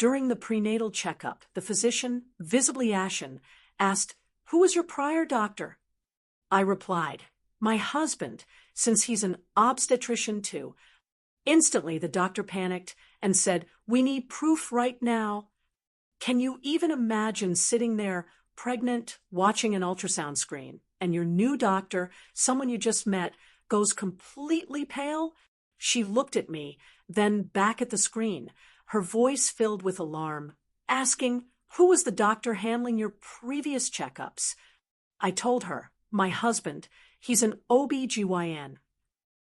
During the prenatal checkup, the physician, visibly ashen, asked, "Who was your prior doctor?" I replied, "My husband, since he's an obstetrician too." Instantly, the doctor panicked and said, "We need proof right now." Can you even imagine sitting there, pregnant, watching an ultrasound screen, and your new doctor, someone you just met, goes completely pale? She looked at me, then back at the screen, her voice filled with alarm, asking, "Who was the doctor handling your previous checkups?" I told her, "My husband, he's an OBGYN.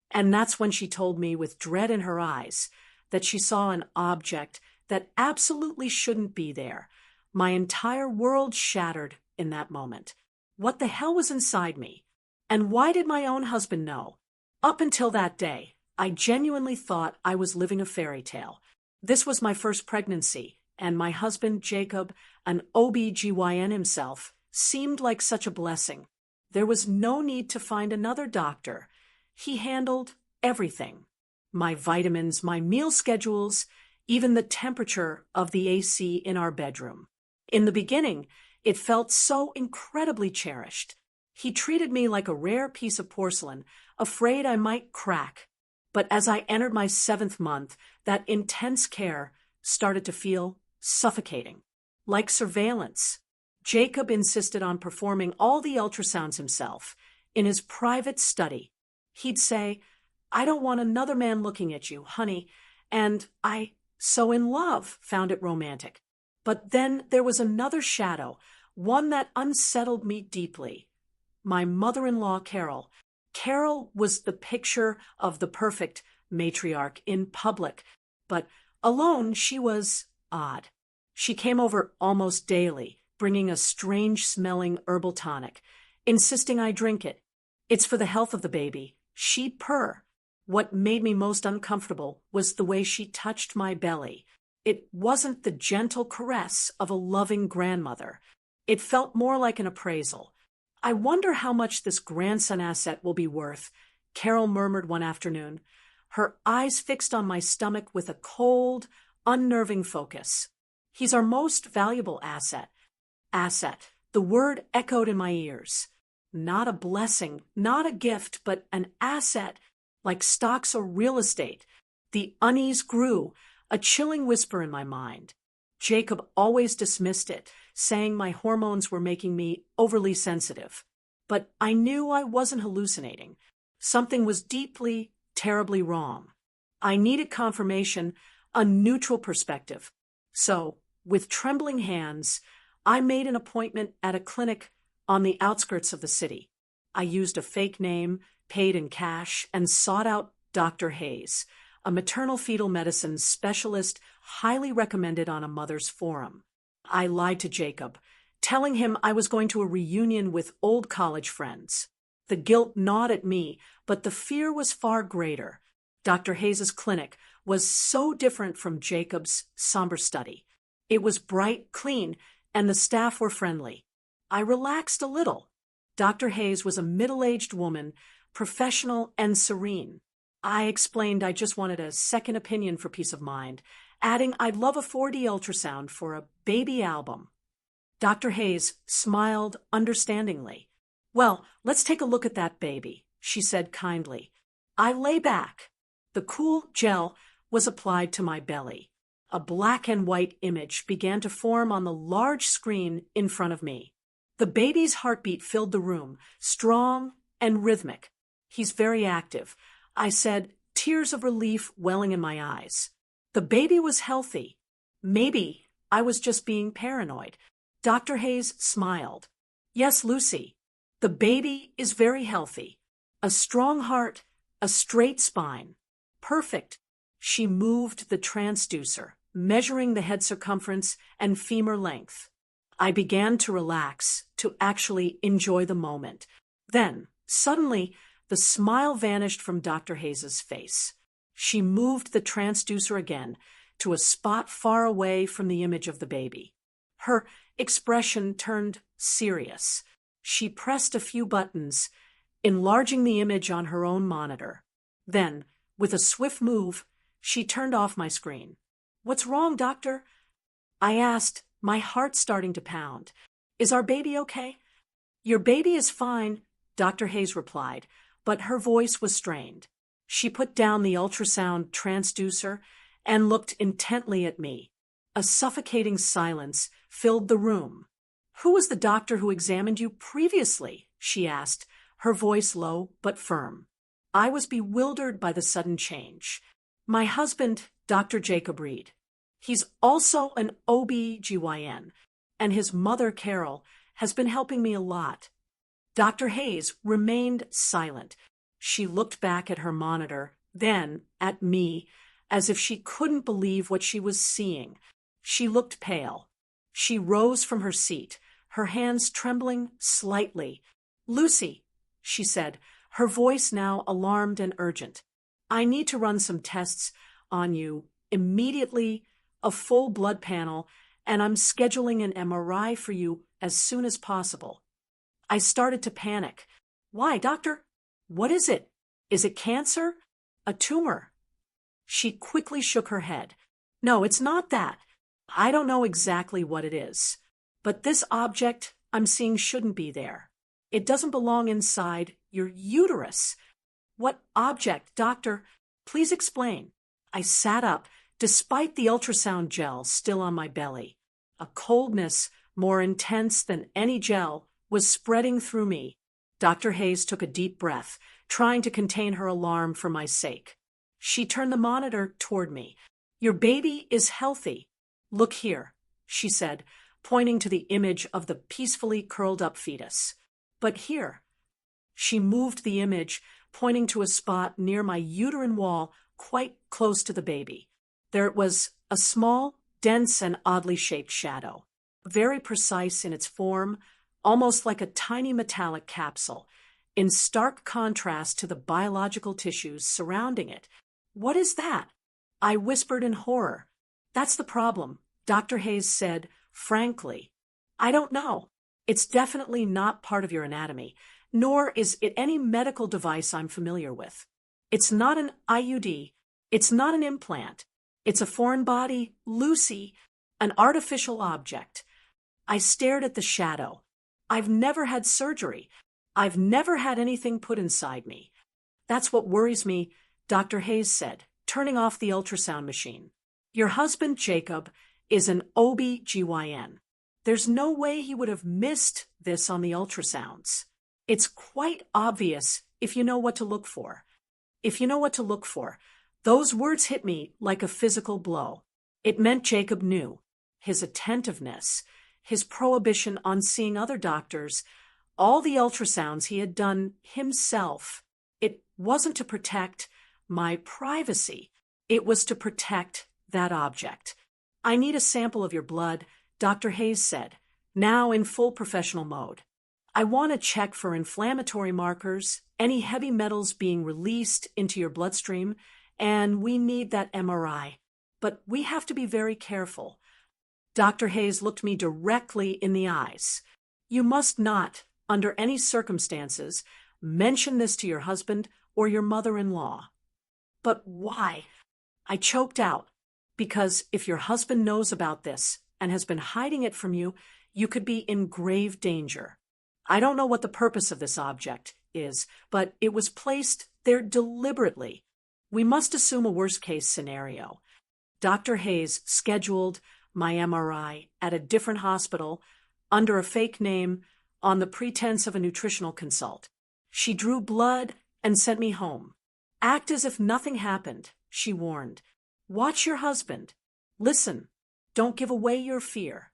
And that's when she told me, with dread in her eyes, that she saw an object that absolutely shouldn't be there. My entire world shattered in that moment. What the hell was inside me? And why did my own husband know? Up until that day, I genuinely thought I was living a fairy tale. This was my first pregnancy, and my husband, Jacob, an OBGYN himself, seemed like such a blessing. There was no need to find another doctor. He handled everything. My vitamins, my meal schedules, even the temperature of the AC in our bedroom. In the beginning, it felt so incredibly cherished. He treated me like a rare piece of porcelain, afraid I might crack. But as I entered my 7th month, that intense care started to feel suffocating, like surveillance. Jacob insisted on performing all the ultrasounds himself, in his private study. He'd say, "I don't want another man looking at you, honey," and I, so in love, found it romantic. But then there was another shadow, one that unsettled me deeply. My mother-in-law, Carol. Carol was the picture of the perfect matriarch in public, but alone she was odd. She came over almost daily, bringing a strange-smelling herbal tonic, insisting I drink it. "It's for the health of the baby." She'd purr. What made me most uncomfortable was the way she touched my belly. It wasn't the gentle caress of a loving grandmother. It felt more like an appraisal. "I wonder how much this grandson asset will be worth," Carol murmured one afternoon, her eyes fixed on my stomach with a cold, unnerving focus. "He's our most valuable asset." Asset. The word echoed in my ears. Not a blessing, not a gift, but an asset, like stocks or real estate. The unease grew, a chilling whisper in my mind. Jacob always dismissed it, saying my hormones were making me overly sensitive. But I knew I wasn't hallucinating. Something was deeply, terribly wrong. I needed confirmation, a neutral perspective. So, with trembling hands, I made an appointment at a clinic on the outskirts of the city. I used a fake name, paid in cash, and sought out Dr. Hayes, a maternal fetal medicine specialist highly recommended on a mother's forum. I lied to Jacob, telling him I was going to a reunion with old college friends. The guilt gnawed at me, but the fear was far greater. Dr. Hayes's clinic was so different from Jacob's somber study. It was bright, clean, and the staff were friendly. I relaxed a little. Dr. Hayes was a middle-aged woman, professional and serene. I explained I just wanted a second opinion for peace of mind, adding I'd love a 4D ultrasound for a baby album. Dr. Hayes smiled understandingly. "Well, let's take a look at that baby," she said kindly. I lay back. The cool gel was applied to my belly. A black and white image began to form on the large screen in front of me. The baby's heartbeat filled the room, strong and rhythmic. "He's very active," I said, tears of relief welling in my eyes. The baby was healthy. Maybe I was just being paranoid. Dr. Hayes smiled. "Yes, Lucy, the baby is very healthy. A strong heart, a straight spine. Perfect." She moved the transducer, measuring the head circumference and femur length. I began to relax, to actually enjoy the moment. Then, suddenly, the smile vanished from Dr. Hayes's face. She moved the transducer again to a spot far away from the image of the baby. Her expression turned serious. She pressed a few buttons, enlarging the image on her own monitor. Then, with a swift move, she turned off my screen. "What's wrong, doctor?" I asked, my heart starting to pound. Is our baby okay? Your baby is fine, Dr. Hayes replied, but her voice was strained. She put down the ultrasound transducer and looked intently at me. A suffocating silence filled the room. Who was the doctor who examined you previously? She asked, her voice low but firm. I was bewildered by the sudden change. My husband, Dr. Jacob Reed. He's also an OB/GYN, and his mother, Carol, has been helping me a lot. Dr. Hayes remained silent. She looked back at her monitor, then at me, as if she couldn't believe what she was seeing. She looked pale. She rose from her seat, her hands trembling slightly. Lucy, she said, her voice now alarmed and urgent. I need to run some tests on you immediately, a full blood panel, and I'm scheduling an MRI for you as soon as possible. I started to panic. Why, doctor? What is it? Is it cancer? A tumor? She quickly shook her head. No, it's not that. I don't know exactly what it is. But this object I'm seeing shouldn't be there. It doesn't belong inside your uterus. What object, doctor? Please explain. I sat up, despite the ultrasound gel still on my belly. A coldness more intense than any gel was spreading through me. Dr. Hayes took a deep breath, trying to contain her alarm for my sake. She turned the monitor toward me. Your baby is healthy. Look here, she said, pointing to the image of the peacefully curled up fetus. But here. She moved the image, pointing to a spot near my uterine wall quite close to the baby. There was a small, dense and oddly shaped shadow, very precise in its form, almost like a tiny metallic capsule, in stark contrast to the biological tissues surrounding it. What is that? I whispered in horror. That's the problem, Dr. Hayes said, frankly. I don't know. It's definitely not part of your anatomy, nor is it any medical device I'm familiar with. It's not an IUD. It's not an implant. It's a foreign body, Lucy, an artificial object. I stared at the shadow. I've never had surgery. I've never had anything put inside me. That's what worries me, Dr. Hayes said, turning off the ultrasound machine. Your husband, Jacob, is an OB/GYN. There's no way he would have missed this on the ultrasounds. It's quite obvious if you know what to look for. If you know what to look for. Those words hit me like a physical blow. It meant Jacob knew. His attentiveness, his prohibition on seeing other doctors, all the ultrasounds he had done himself. It wasn't to protect my privacy. It was to protect that object. I need a sample of your blood, Dr. Hayes said, now in full professional mode. I want to check for inflammatory markers, any heavy metals being released into your bloodstream, and we need that MRI. But we have to be very careful. Dr. Hayes looked me directly in the eyes. You must not, under any circumstances, mention this to your husband or your mother-in-law. But why? I choked out. Because if your husband knows about this and has been hiding it from you, you could be in grave danger. I don't know what the purpose of this object is, but it was placed there deliberately. We must assume a worst-case scenario. Dr. Hayes scheduled my MRI at a different hospital under a fake name on the pretense of a nutritional consult. She drew blood and sent me home. Act as if nothing happened, she warned. Watch your husband. Listen. Don't give away your fear.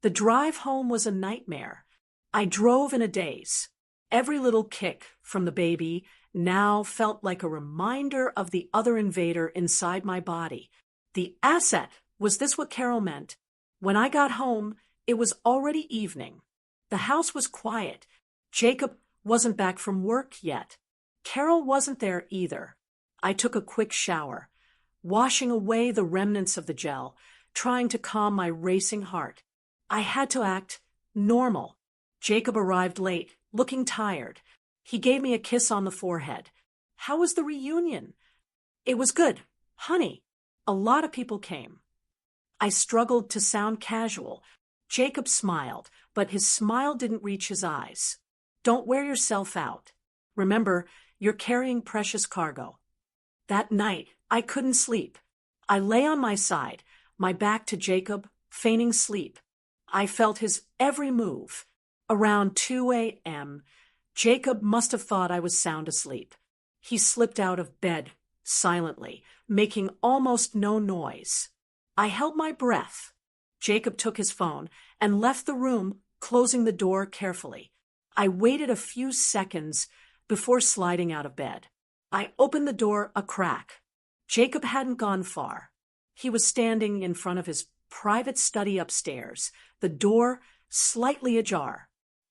The drive home was a nightmare. I drove in a daze. Every little kick from the baby now felt like a reminder of the other invader inside my body. The asset. Was this what Carol meant? When I got home, it was already evening. The house was quiet. Jacob wasn't back from work yet. Carol wasn't there either. I took a quick shower, washing away the remnants of the gel, trying to calm my racing heart. I had to act normal. Jacob arrived late, looking tired. He gave me a kiss on the forehead. How was the reunion? It was good, honey. A lot of people came. I struggled to sound casual. Jacob smiled, but his smile didn't reach his eyes. Don't wear yourself out. Remember, you're carrying precious cargo. That night, I couldn't sleep. I lay on my side, my back to Jacob, feigning sleep. I felt his every move. Around 2 a.m., Jacob must have thought I was sound asleep. He slipped out of bed, silently, making almost no noise. I held my breath. Jacob took his phone and left the room, closing the door carefully. I waited a few seconds before sliding out of bed. I opened the door a crack. Jacob hadn't gone far. He was standing in front of his private study upstairs, the door slightly ajar.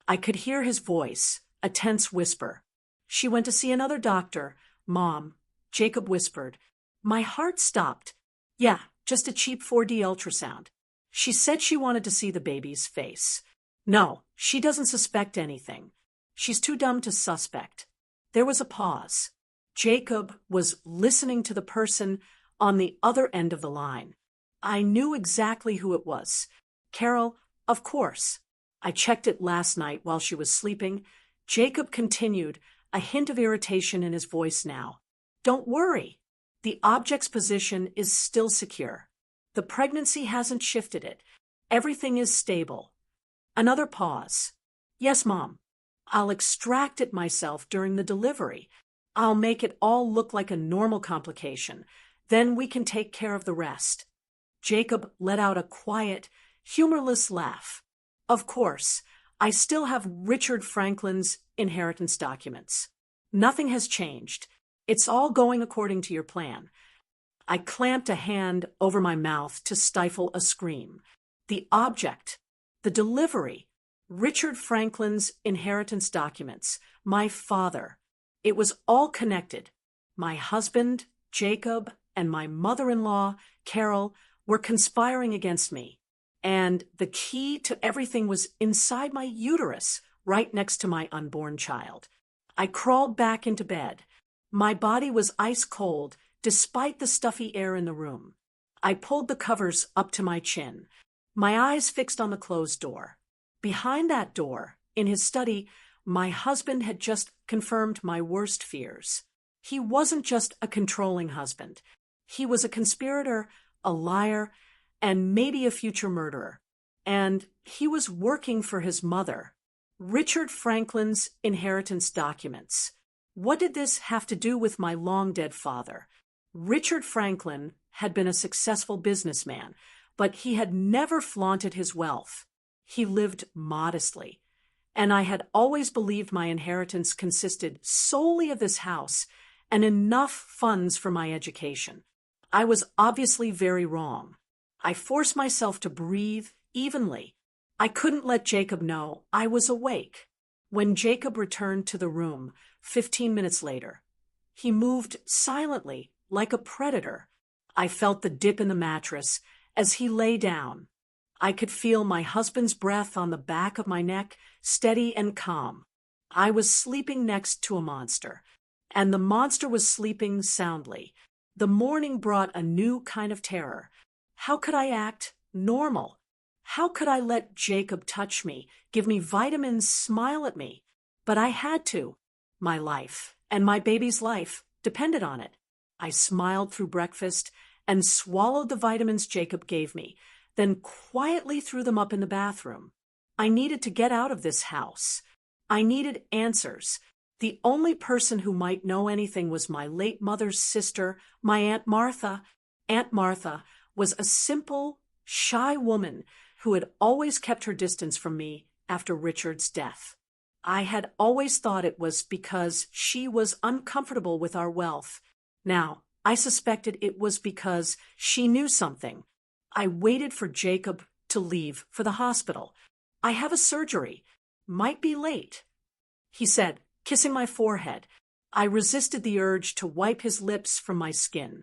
I could hear his voice, a tense whisper. She went to see another doctor, Mom, Jacob whispered. My heart stopped. Yeah, just a cheap 4D ultrasound. She said she wanted to see the baby's face. No, she doesn't suspect anything. She's too dumb to suspect. There was a pause. Jacob was listening to the person on the other end of the line. I knew exactly who it was. Carol, of course. I checked it last night while she was sleeping. Jacob continued, a hint of irritation in his voice now. Don't worry. The object's position is still secure. The pregnancy hasn't shifted it. Everything is stable. Another pause. Yes, Mom. I'll extract it myself during the delivery. I'll make it all look like a normal complication. Then we can take care of the rest. Jacob let out a quiet, humorless laugh. Of course, I still have Richard Franklin's inheritance documents. Nothing has changed. It's all going according to your plan. I clamped a hand over my mouth to stifle a scream. The object, the delivery, Richard Franklin's inheritance documents, my father. It was all connected. My husband, Jacob, and my mother-in-law, Carol, were conspiring against me. And the key to everything was inside my uterus, right next to my unborn child. I crawled back into bed. My body was ice cold, despite the stuffy air in the room. I pulled the covers up to my chin, my eyes fixed on the closed door. Behind that door, in his study, my husband had just confirmed my worst fears. He wasn't just a controlling husband. He was a conspirator, a liar, and maybe a future murderer. And he was working for his mother. Richard Franklin's inheritance documents. What did this have to do with my long-dead father? Richard Franklin had been a successful businessman, but he had never flaunted his wealth. He lived modestly, and I had always believed my inheritance consisted solely of this house and enough funds for my education. I was obviously very wrong. I forced myself to breathe evenly. I couldn't let Jacob know I was awake. When Jacob returned to the room 15 minutes later, he moved silently, like a predator. I felt the dip in the mattress as he lay down. I could feel my husband's breath on the back of my neck, steady and calm. I was sleeping next to a monster, and the monster was sleeping soundly. The morning brought a new kind of terror. How could I act normal? How could I let Jacob touch me, give me vitamins, smile at me? But I had to. My life, and my baby's life, depended on it. I smiled through breakfast and swallowed the vitamins Jacob gave me, then quietly threw them up in the bathroom. I needed to get out of this house. I needed answers. The only person who might know anything was my late mother's sister, my Aunt Martha. Aunt Martha was a simple, shy woman who had always kept her distance from me after Richard's death. I had always thought it was because she was uncomfortable with our wealth. Now, I suspected it was because she knew something. I waited for Jacob to leave for the hospital. I have a surgery. Might be late, he said, kissing my forehead. I resisted the urge to wipe his lips from my skin.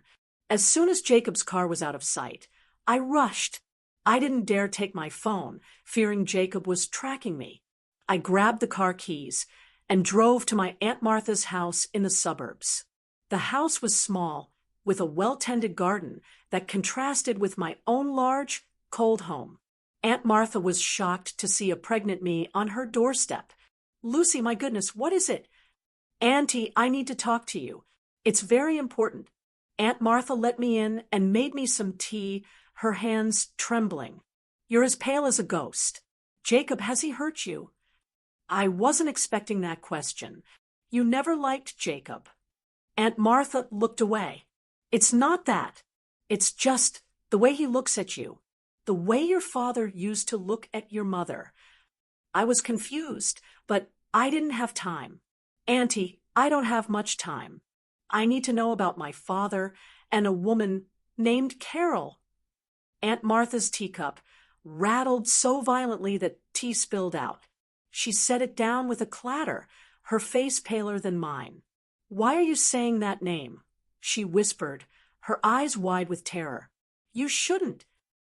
As soon as Jacob's car was out of sight, I rushed. I didn't dare take my phone, fearing Jacob was tracking me. I grabbed the car keys and drove to my Aunt Martha's house in the suburbs. The house was small with a well-tended garden that contrasted with my own large, cold home. Aunt Martha was shocked to see a pregnant me on her doorstep. "Lucy, my goodness, what is it?" "Auntie, I need to talk to you. It's very important." Aunt Martha let me in and made me some tea, her hands trembling. "You're as pale as a ghost. Jacob, has he hurt you?" I wasn't expecting that question. "You never liked Jacob." Aunt Martha looked away. "It's not that. It's just the way he looks at you. The way your father used to look at your mother." I was confused, but I didn't have time. "Auntie, I don't have much time. I need to know about my father and a woman named Carol." Aunt Martha's teacup rattled so violently that tea spilled out. She set it down with a clatter, her face paler than mine. "Why are you saying that name?" she whispered, her eyes wide with terror. "You shouldn't.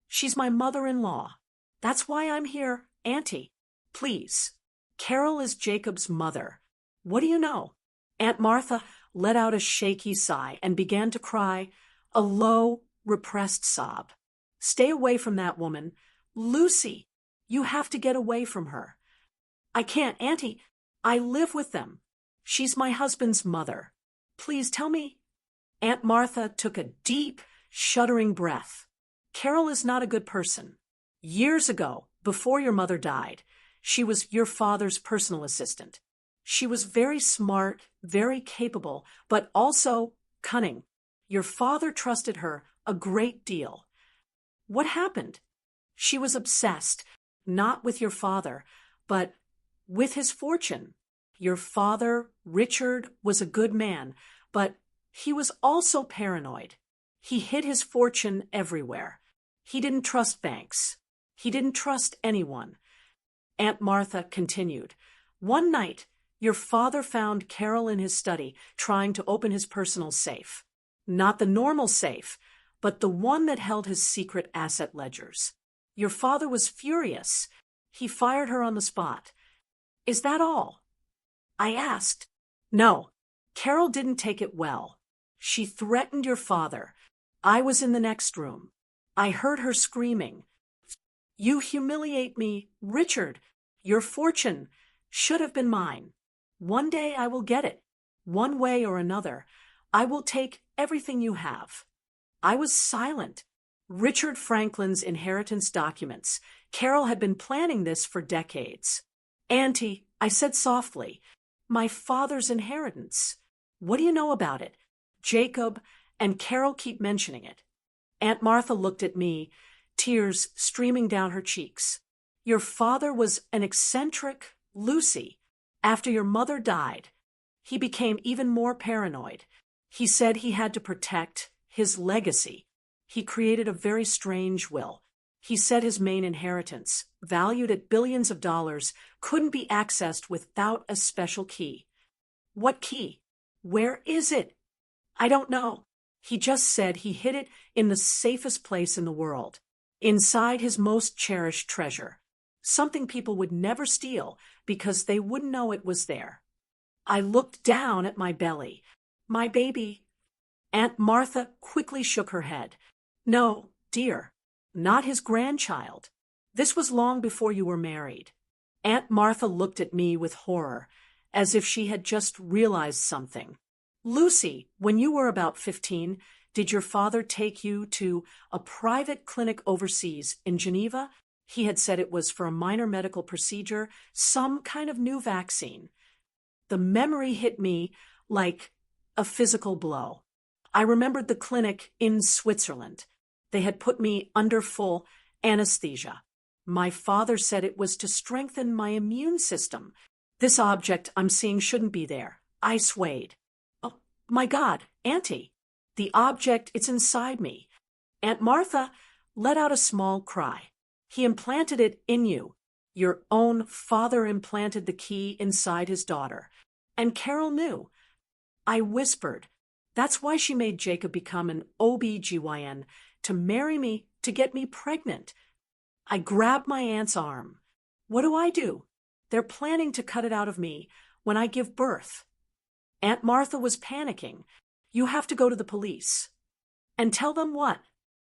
She's my mother-in-law. That's why I'm here, Auntie. Please. Carol is Jacob's mother. What do you know?" Aunt Martha let out a shaky sigh and began to cry, a low, repressed sob. "Stay away from that woman. Lucy, you have to get away from her." "I can't, Auntie. I live with them. She's my husband's mother. Please tell me." Aunt Martha took a deep, shuddering breath. "Carol is not a good person. Years ago, before your mother died, she was your father's personal assistant. She was very smart, very capable, but also cunning. Your father trusted her a great deal." "What happened?" "She was obsessed, not with your father, but with his fortune. Your father, Richard, was a good man, but he was also paranoid. He hid his fortune everywhere. He didn't trust banks. He didn't trust anyone." Aunt Martha continued, "One night, your father found Carol in his study trying to open his personal safe. Not the normal safe, but the one that held his secret asset ledgers. Your father was furious. He fired her on the spot." "Is that all?" I asked. "No, Carol didn't take it well. She threatened your father. I was in the next room. I heard her screaming, 'You humiliate me, Richard. Your fortune should have been mine. One day I will get it. One way or another. I will take everything you have.' I was silent. Richard Franklin's inheritance documents. Carol had been planning this for decades. 'Auntie,' I said softly, 'my father's inheritance. What do you know about it? Jacob and Carol keep mentioning it.' Aunt Martha looked at me, tears streaming down her cheeks. 'Your father was an eccentric, Lucy. After your mother died, he became even more paranoid. He said he had to protect his legacy. He created a very strange will. He said his main inheritance, valued at billions of dollars, couldn't be accessed without a special key.' 'What key? Where is it?' 'I don't know. He just said he hid it in the safest place in the world, inside his most cherished treasure. Something people would never steal because they wouldn't know it was there.' I looked down at my belly. 'My baby.' Aunt Martha quickly shook her head. 'No, dear, not his grandchild. This was long before you were married.' Aunt Martha looked at me with horror, as if she had just realized something. 'Lucy, when you were about 15, did your father take you to a private clinic overseas in Geneva? He had said it was for a minor medical procedure, some kind of new vaccine.' The memory hit me like a physical blow. I remembered the clinic in Switzerland. They had put me under full anesthesia. My father said it was to strengthen my immune system. This object I'm seeing shouldn't be there. I swayed. 'Oh, my God, Auntie, the object, it's inside me.' Aunt Martha let out a small cry. 'He implanted it in you. Your own father implanted the key inside his daughter. And Carol knew.' I whispered, 'That's why she made Jacob become an OB-GYN, to marry me, to get me pregnant.' I grabbed my aunt's arm. 'What do I do? They're planning to cut it out of me when I give birth.' Aunt Martha was panicking. 'You have to go to the police. And tell them what?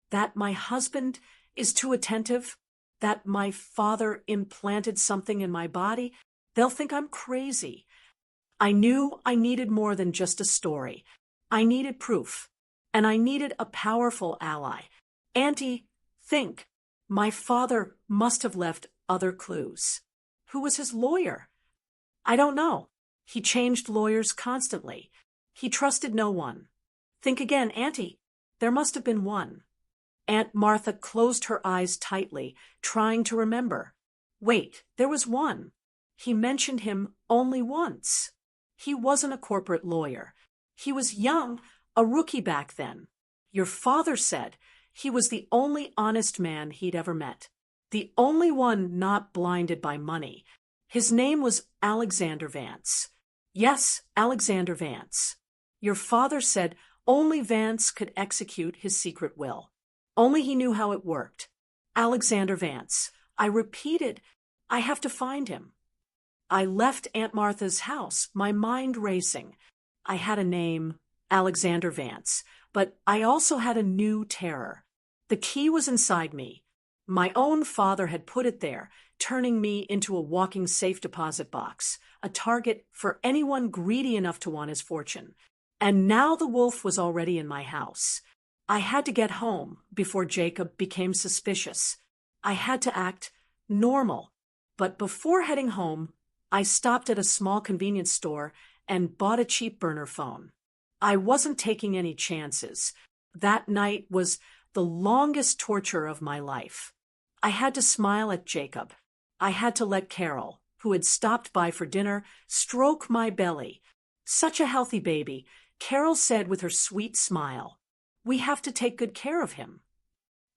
That my husband is too attentive? That my father implanted something in my body? They'll think I'm crazy. I knew I needed more than just a story. I needed proof. And I needed a powerful ally. Auntie, think. My father must have left other clues. Who was his lawyer? I don't know. He changed lawyers constantly. He trusted no one. Think again, Auntie. There must have been one. Aunt Martha closed her eyes tightly, trying to remember. Wait, there was one. He mentioned him only once. He wasn't a corporate lawyer. He was young, a rookie back then. Your father said he was the only honest man he'd ever met. The only one not blinded by money. His name was Alexander Vance. Yes, Alexander Vance. Your father said only Vance could execute his secret will. Only he knew how it worked. Alexander Vance. I repeated, I have to find him. I left Aunt Martha's house, my mind racing. I had a name, Alexander Vance, but I also had a new terror. The key was inside me. My own father had put it there, turning me into a walking safe deposit box, a target for anyone greedy enough to want his fortune. And now the wolf was already in my house. I had to get home before Jacob became suspicious. I had to act normal. But before heading home, I stopped at a small convenience store and bought a cheap burner phone. I wasn't taking any chances. That night was the longest torture of my life. I had to smile at Jacob. I had to let Carol, who had stopped by for dinner, stroke my belly. Such a healthy baby, Carol said with her sweet smile. We have to take good care of him.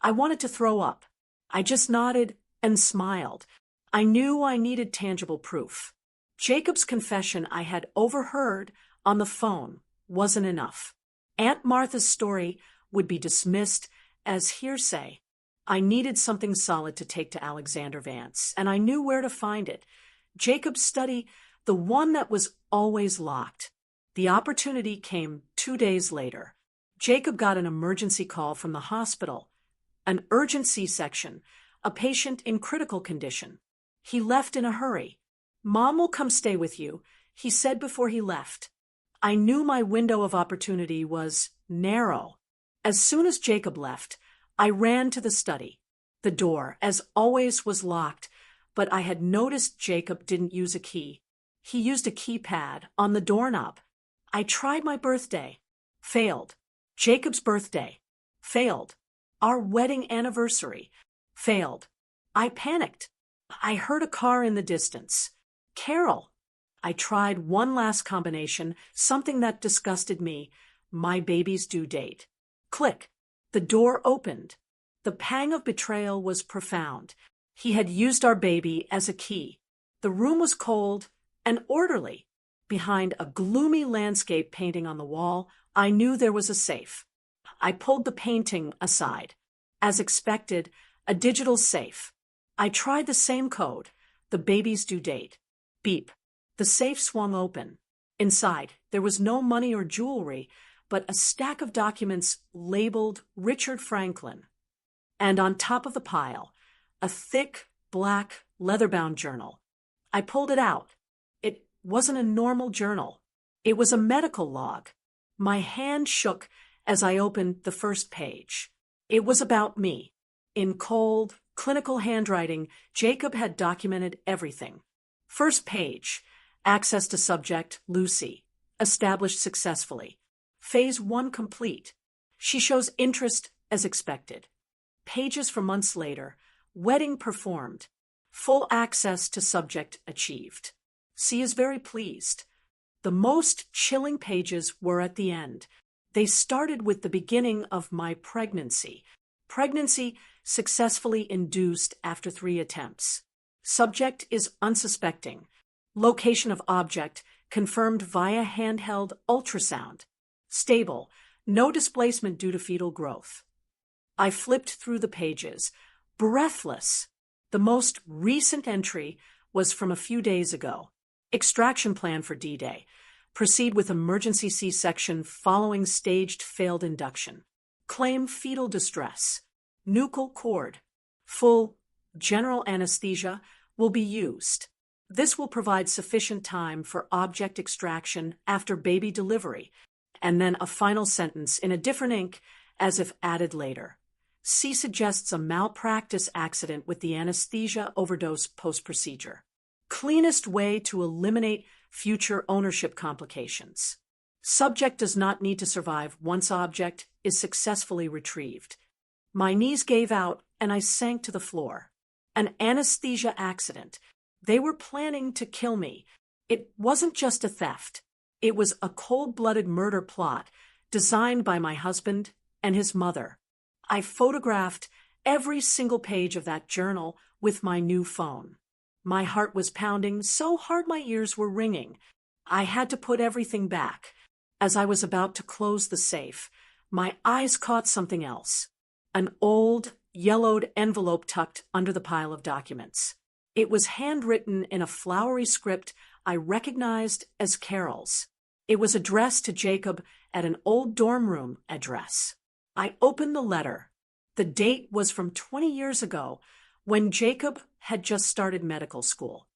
I wanted to throw up. I just nodded and smiled. I knew I needed tangible proof. Jacob's confession I had overheard on the phone wasn't enough. Aunt Martha's story would be dismissed as hearsay. I needed something solid to take to Alexander Vance, and I knew where to find it. Jacob's study, the one that was always locked. The opportunity came 2 days later. Jacob got an emergency call from the hospital. An urgent C-section, a patient in critical condition. He left in a hurry. Mom will come stay with you, he said before he left. I knew my window of opportunity was narrow. As soon as Jacob left, I ran to the study. The door, as always, was locked, but I had noticed Jacob didn't use a key. He used a keypad on the doorknob. I tried my birthday. Failed. Jacob's birthday. Failed. Our wedding anniversary. Failed. I panicked. I heard a car in the distance. Carol. I tried one last combination, something that disgusted me. My baby's due date. Click. The door opened. The pang of betrayal was profound. He had used our baby as a key. The room was cold and orderly. Behind a gloomy landscape painting on the wall, I knew there was a safe. I pulled the painting aside. As expected, a digital safe. I tried the same code, the baby's due date. Beep. The safe swung open. Inside, there was no money or jewelry, but a stack of documents labeled Richard Franklin. And on top of the pile, a thick, black, leather-bound journal. I pulled it out. It wasn't a normal journal. It was a medical log. My hand shook as I opened the first page. It was about me. In cold, clinical handwriting, Jacob had documented everything. First page, access to subject, Lucy, established successfully. Phase 1 complete. She shows interest as expected. Pages for months later, wedding performed. Full access to subject achieved. C is very pleased. The most chilling pages were at the end. They started with the beginning of my pregnancy. Pregnancy successfully induced after 3 attempts. Subject is unsuspecting. Location of object confirmed via handheld ultrasound. Stable. No displacement due to fetal growth. I flipped through the pages, breathless. The most recent entry was from a few days ago. Extraction plan for D-Day. Proceed with emergency C-section following staged failed induction. claim fetal distress. Nuchal cord. Full general anesthesia will be used. This will provide sufficient time for object extraction after baby delivery, and then a final sentence in a different ink as if added later. C suggests a malpractice accident with the anesthesia overdose post-procedure. Cleanest way to eliminate future ownership complications. Subject does not need to survive once object is successfully retrieved. My knees gave out and I sank to the floor. An anesthesia accident. They were planning to kill me. It wasn't just a theft. It was a cold-blooded murder plot designed by my husband and his mother. I photographed every single page of that journal with my new phone. My heart was pounding so hard my ears were ringing. I had to put everything back. As I was about to close the safe, my eyes caught something else. An old, yellowed envelope tucked under the pile of documents. It was handwritten in a flowery script I recognized as Carol's. It was addressed to Jacob at an old dorm room address. I opened the letter. The date was from 20 years ago, when Jacob had just started medical school.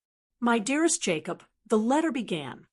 My dearest Jacob, the letter began.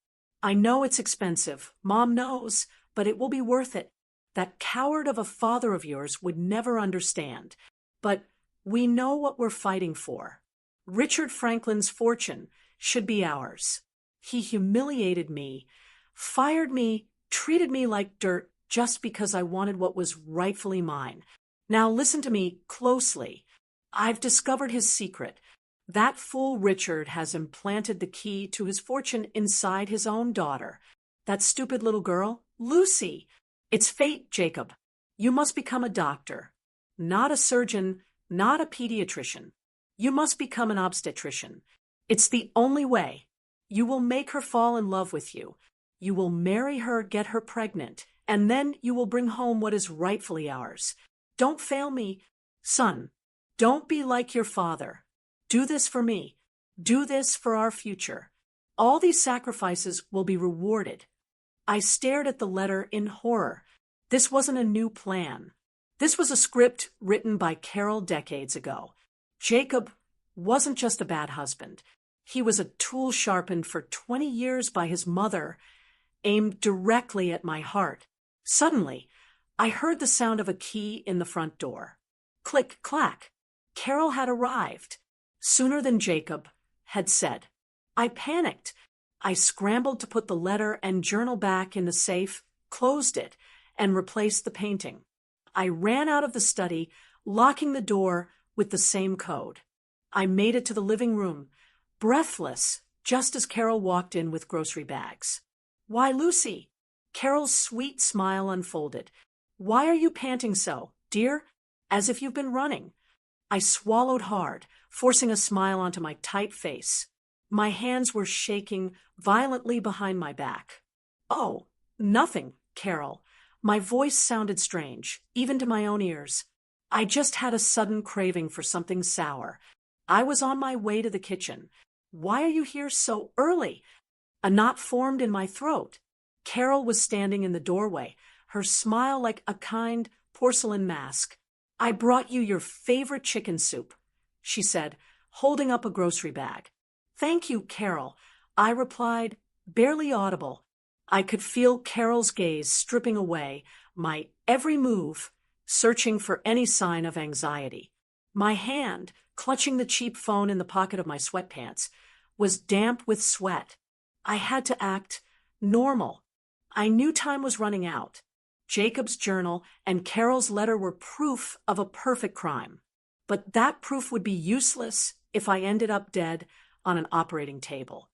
I know it's expensive, Mom knows, but it will be worth it. That coward of a father of yours would never understand. But we know what we're fighting for. Richard Franklin's fortune should be ours. He humiliated me, fired me, treated me like dirt just because I wanted what was rightfully mine. Now listen to me closely. I've discovered his secret. That fool Richard has implanted the key to his fortune inside his own daughter. That stupid little girl, Lucy. It's fate, Jacob. You must become a doctor. Not a surgeon, not a pediatrician. You must become an obstetrician. It's the only way. You will make her fall in love with you. You will marry her, get her pregnant, and then you will bring home what is rightfully ours. Don't fail me, son. Don't be like your father. Do this for me. Do this for our future. All these sacrifices will be rewarded. I stared at the letter in horror. This wasn't a new plan. This was a script written by Carol decades ago. Jacob wasn't just a bad husband. He was a tool sharpened for 20 years by his mother, aimed directly at my heart. Suddenly, I heard the sound of a key in the front door. Click, clack. Carol had arrived, sooner than Jacob had said. I panicked. I scrambled to put the letter and journal back in the safe, closed it, and replaced the painting. I ran out of the study, locking the door with the same code. I made it to the living room, breathless, just as Carol walked in with grocery bags. Why, Lucy? Carol's sweet smile unfolded. Why are you panting so, dear? As if you've been running. I swallowed hard, forcing a smile onto my tight face. My hands were shaking violently behind my back. Oh, nothing, Carol. My voice sounded strange, even to my own ears. I just had a sudden craving for something sour. I was on my way to the kitchen. Why are you here so early? A knot formed in my throat. Carol was standing in the doorway, her smile like a kind porcelain mask. I brought you your favorite chicken soup, she said, holding up a grocery bag. Thank you, Carol, I replied, barely audible. I could feel Carol's gaze stripping away my every move, searching for any sign of anxiety. My hand, clutching the cheap phone in the pocket of my sweatpants, was damp with sweat. I had to act normal. I knew time was running out. Jacob's journal and Carol's letter were proof of a perfect crime. But that proof would be useless if I ended up dead on an operating table.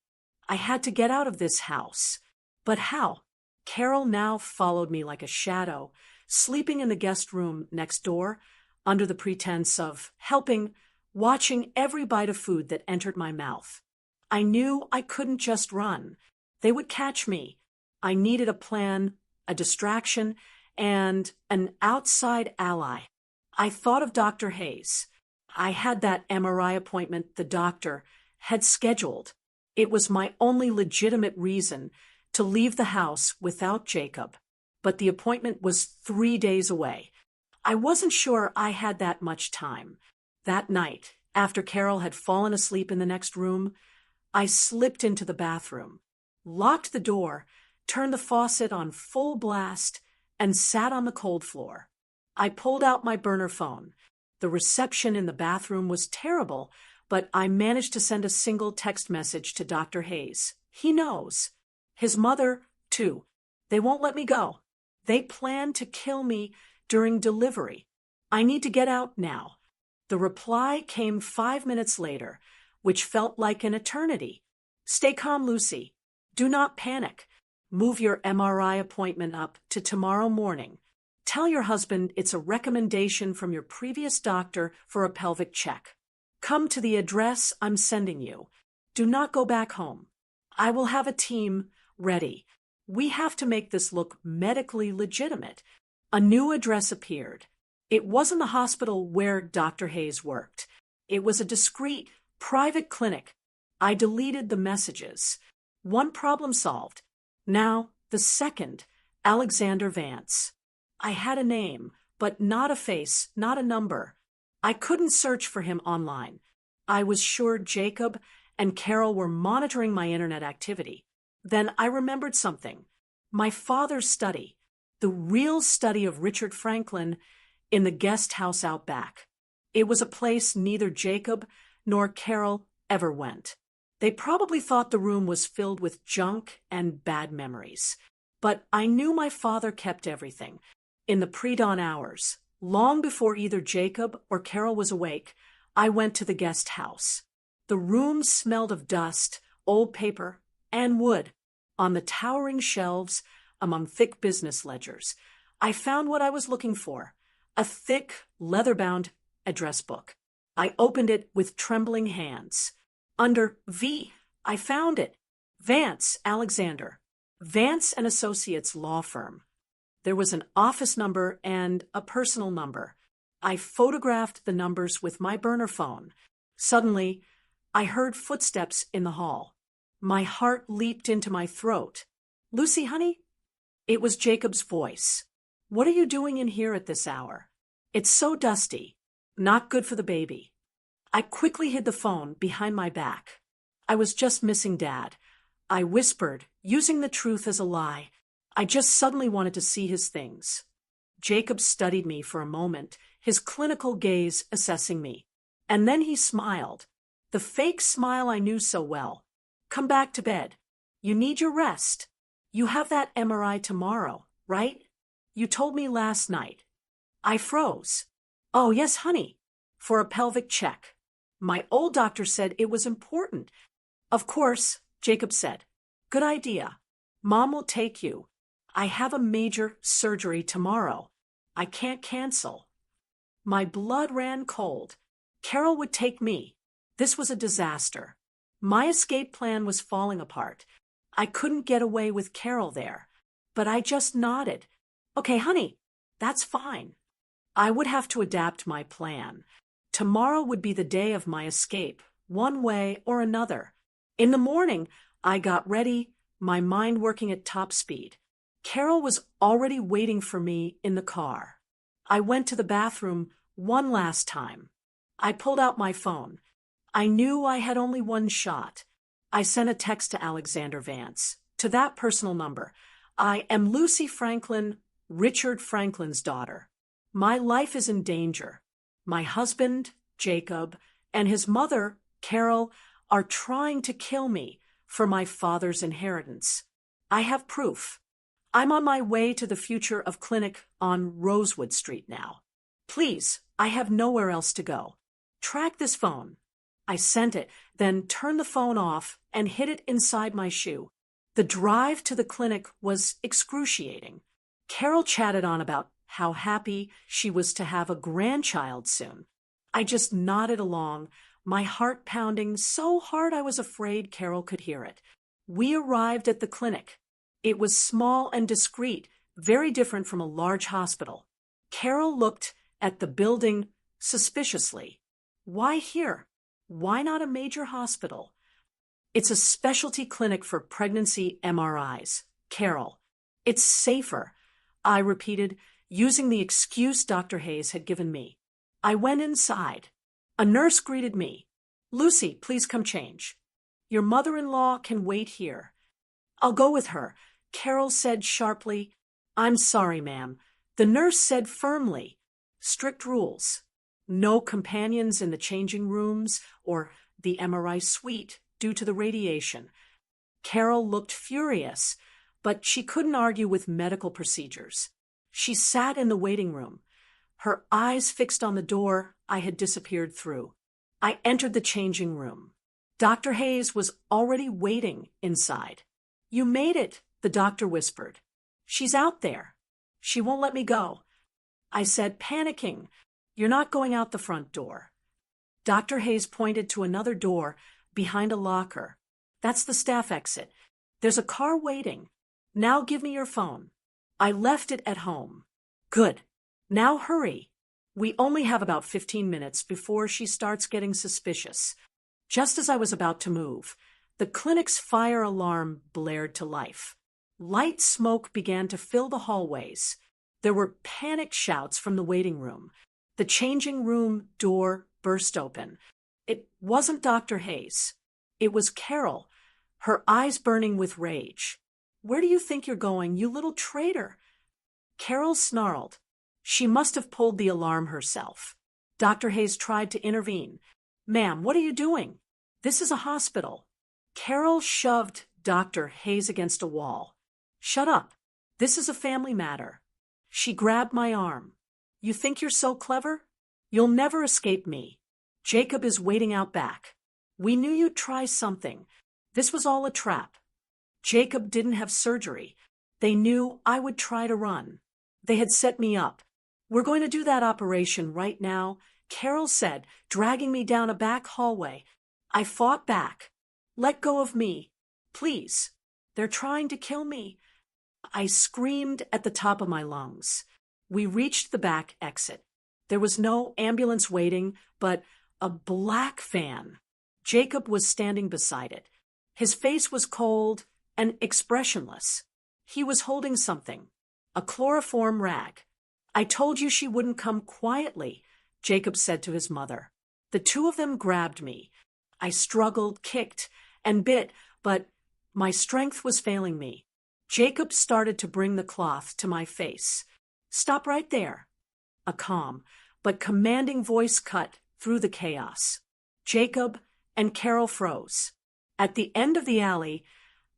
I had to get out of this house. But how? Carol now followed me like a shadow, sleeping in the guest room next door, under the pretense of helping, watching every bite of food that entered my mouth. I knew I couldn't just run. They would catch me. I needed a plan, a distraction, and an outside ally. I thought of Dr. Hayes. I had that MRI appointment the doctor had scheduled. It was my only legitimate reason to leave the house without Jacob, but the appointment was 3 days away. I wasn't sure I had that much time. That night, after Carol had fallen asleep in the next room, I slipped into the bathroom, locked the door, turned the faucet on full blast, and sat on the cold floor. I pulled out my burner phone. The reception in the bathroom was terrible, but I managed to send a single text message to Dr. Hayes. He knows. His mother, too. They won't let me go. They plan to kill me during delivery. I need to get out now. The reply came 5 minutes later, which felt like an eternity. Stay calm, Lucy. Do not panic. Move your MRI appointment up to tomorrow morning. Tell your husband it's a recommendation from your previous doctor for a pelvic check. Come to the address I'm sending you. Do not go back home. I will have a team ready. We have to make this look medically legitimate. A new address appeared. It wasn't the hospital where Dr. Hayes worked. It was a discreet, private clinic. I deleted the messages. One problem solved. Now, the second, Alexander Vance. I had a name, but not a face, not a number. I couldn't search for him online. I was sure Jacob and Carol were monitoring my internet activity. Then I remembered something. My father's study, the real study of Richard Franklin in the guest house out back. It was a place neither Jacob nor Carol ever went. They probably thought the room was filled with junk and bad memories. But I knew my father kept everything. In the pre-dawn hours, long before either Jacob or Carol was awake, I went to the guest house. The room smelled of dust, old paper, and wood. On the towering shelves, among thick business ledgers, I found what I was looking for, a thick, leather-bound address book. I opened it with trembling hands. Under V, I found it. Vance Alexander. Vance and Associates Law Firm. There was an office number and a personal number. I photographed the numbers with my burner phone. Suddenly, I heard footsteps in the hall. My heart leaped into my throat. Lucy, honey? It was Jacob's voice. What are you doing in here at this hour? It's so dusty. Not good for the baby. I quickly hid the phone behind my back. I was just missing Dad. I whispered, using the truth as a lie. I just suddenly wanted to see his things. Jacob studied me for a moment, his clinical gaze assessing me. And then he smiled. The fake smile I knew so well. Come back to bed. You need your rest. You have that MRI tomorrow, right? You told me last night. I froze. Oh, yes, honey. For a pelvic check. My old doctor said it was important. Of course, Jacob said. Good idea. Mom will take you. I have a major surgery tomorrow. I can't cancel. My blood ran cold. Carol would take me. This was a disaster. My escape plan was falling apart. I couldn't get away with Carol there. But I just nodded. Okay, honey, that's fine. I would have to adapt my plan. Tomorrow would be the day of my escape, one way or another. In the morning, I got ready, my mind working at top speed. Carol was already waiting for me in the car. I went to the bathroom one last time. I pulled out my phone. I knew I had only one shot. I sent a text to Alexander Vance, to that personal number. I am Lucy Franklin, Richard Franklin's daughter. My life is in danger. My husband, Jacob, and his mother, Carol, are trying to kill me for my father's inheritance. I have proof. I'm on my way to the future of clinic on Rosewood Street now. Please, I have nowhere else to go. Track this phone. I sent it, then turned the phone off and hid it inside my shoe. The drive to the clinic was excruciating. Carol chatted on about how happy she was to have a grandchild soon. I just nodded along, my heart pounding so hard I was afraid Carol could hear it. We arrived at the clinic. It was small and discreet, very different from a large hospital. Carol looked at the building suspiciously. Why here? Why not a major hospital? It's a specialty clinic for pregnancy MRIs. Carol. It's safer. I repeated, using the excuse Dr. Hayes had given me. I went inside. A nurse greeted me. "Lucy, please come change. Your mother-in-law can wait here." "I'll go with her," Carol said sharply. "I'm sorry, ma'am," the nurse said firmly. "Strict rules. No companions in the changing rooms or the MRI suite due to the radiation." Carol looked furious, but she couldn't argue with medical procedures. She sat in the waiting room, her eyes fixed on the door I had disappeared through. I entered the changing room. Dr. Hayes was already waiting inside. "You made it," the doctor whispered. "She's out there. She won't let me go." I said, panicking, "You're not going out the front door." Dr. Hayes pointed to another door behind a locker. "That's the staff exit. There's a car waiting. Now give me your phone." I left it at home. "Good. Now hurry. We only have about 15 minutes before she starts getting suspicious." Just as I was about to move, the clinic's fire alarm blared to life. Light smoke began to fill the hallways. There were panicked shouts from the waiting room. The changing room door burst open. It wasn't Dr. Hayes. It was Carol, her eyes burning with rage. "Where do you think you're going, you little traitor?" Carol snarled. She must have pulled the alarm herself. Dr. Hayes tried to intervene. "Ma'am, what are you doing? This is a hospital." Carol shoved Dr. Hayes against a wall. "Shut up. This is a family matter." She grabbed my arm. "You think you're so clever? You'll never escape me. Jacob is waiting out back. We knew you'd try something. This was all a trap. Jacob didn't have surgery. They knew I would try to run. They had set me up. We're going to do that operation right now," Carol said, dragging me down a back hallway. I fought back. "Let go of me. Please. They're trying to kill me." I screamed at the top of my lungs. We reached the back exit. There was no ambulance waiting, but a black van. Jacob was standing beside it. His face was cold and expressionless. He was holding something, a chloroform rag. "I told you she wouldn't come quietly," Jacob said to his mother. The two of them grabbed me. I struggled, kicked, and bit, but my strength was failing me. Jacob started to bring the cloth to my face. "Stop right there." A calm but commanding voice cut through the chaos. Jacob and Carol froze. At the end of the alley,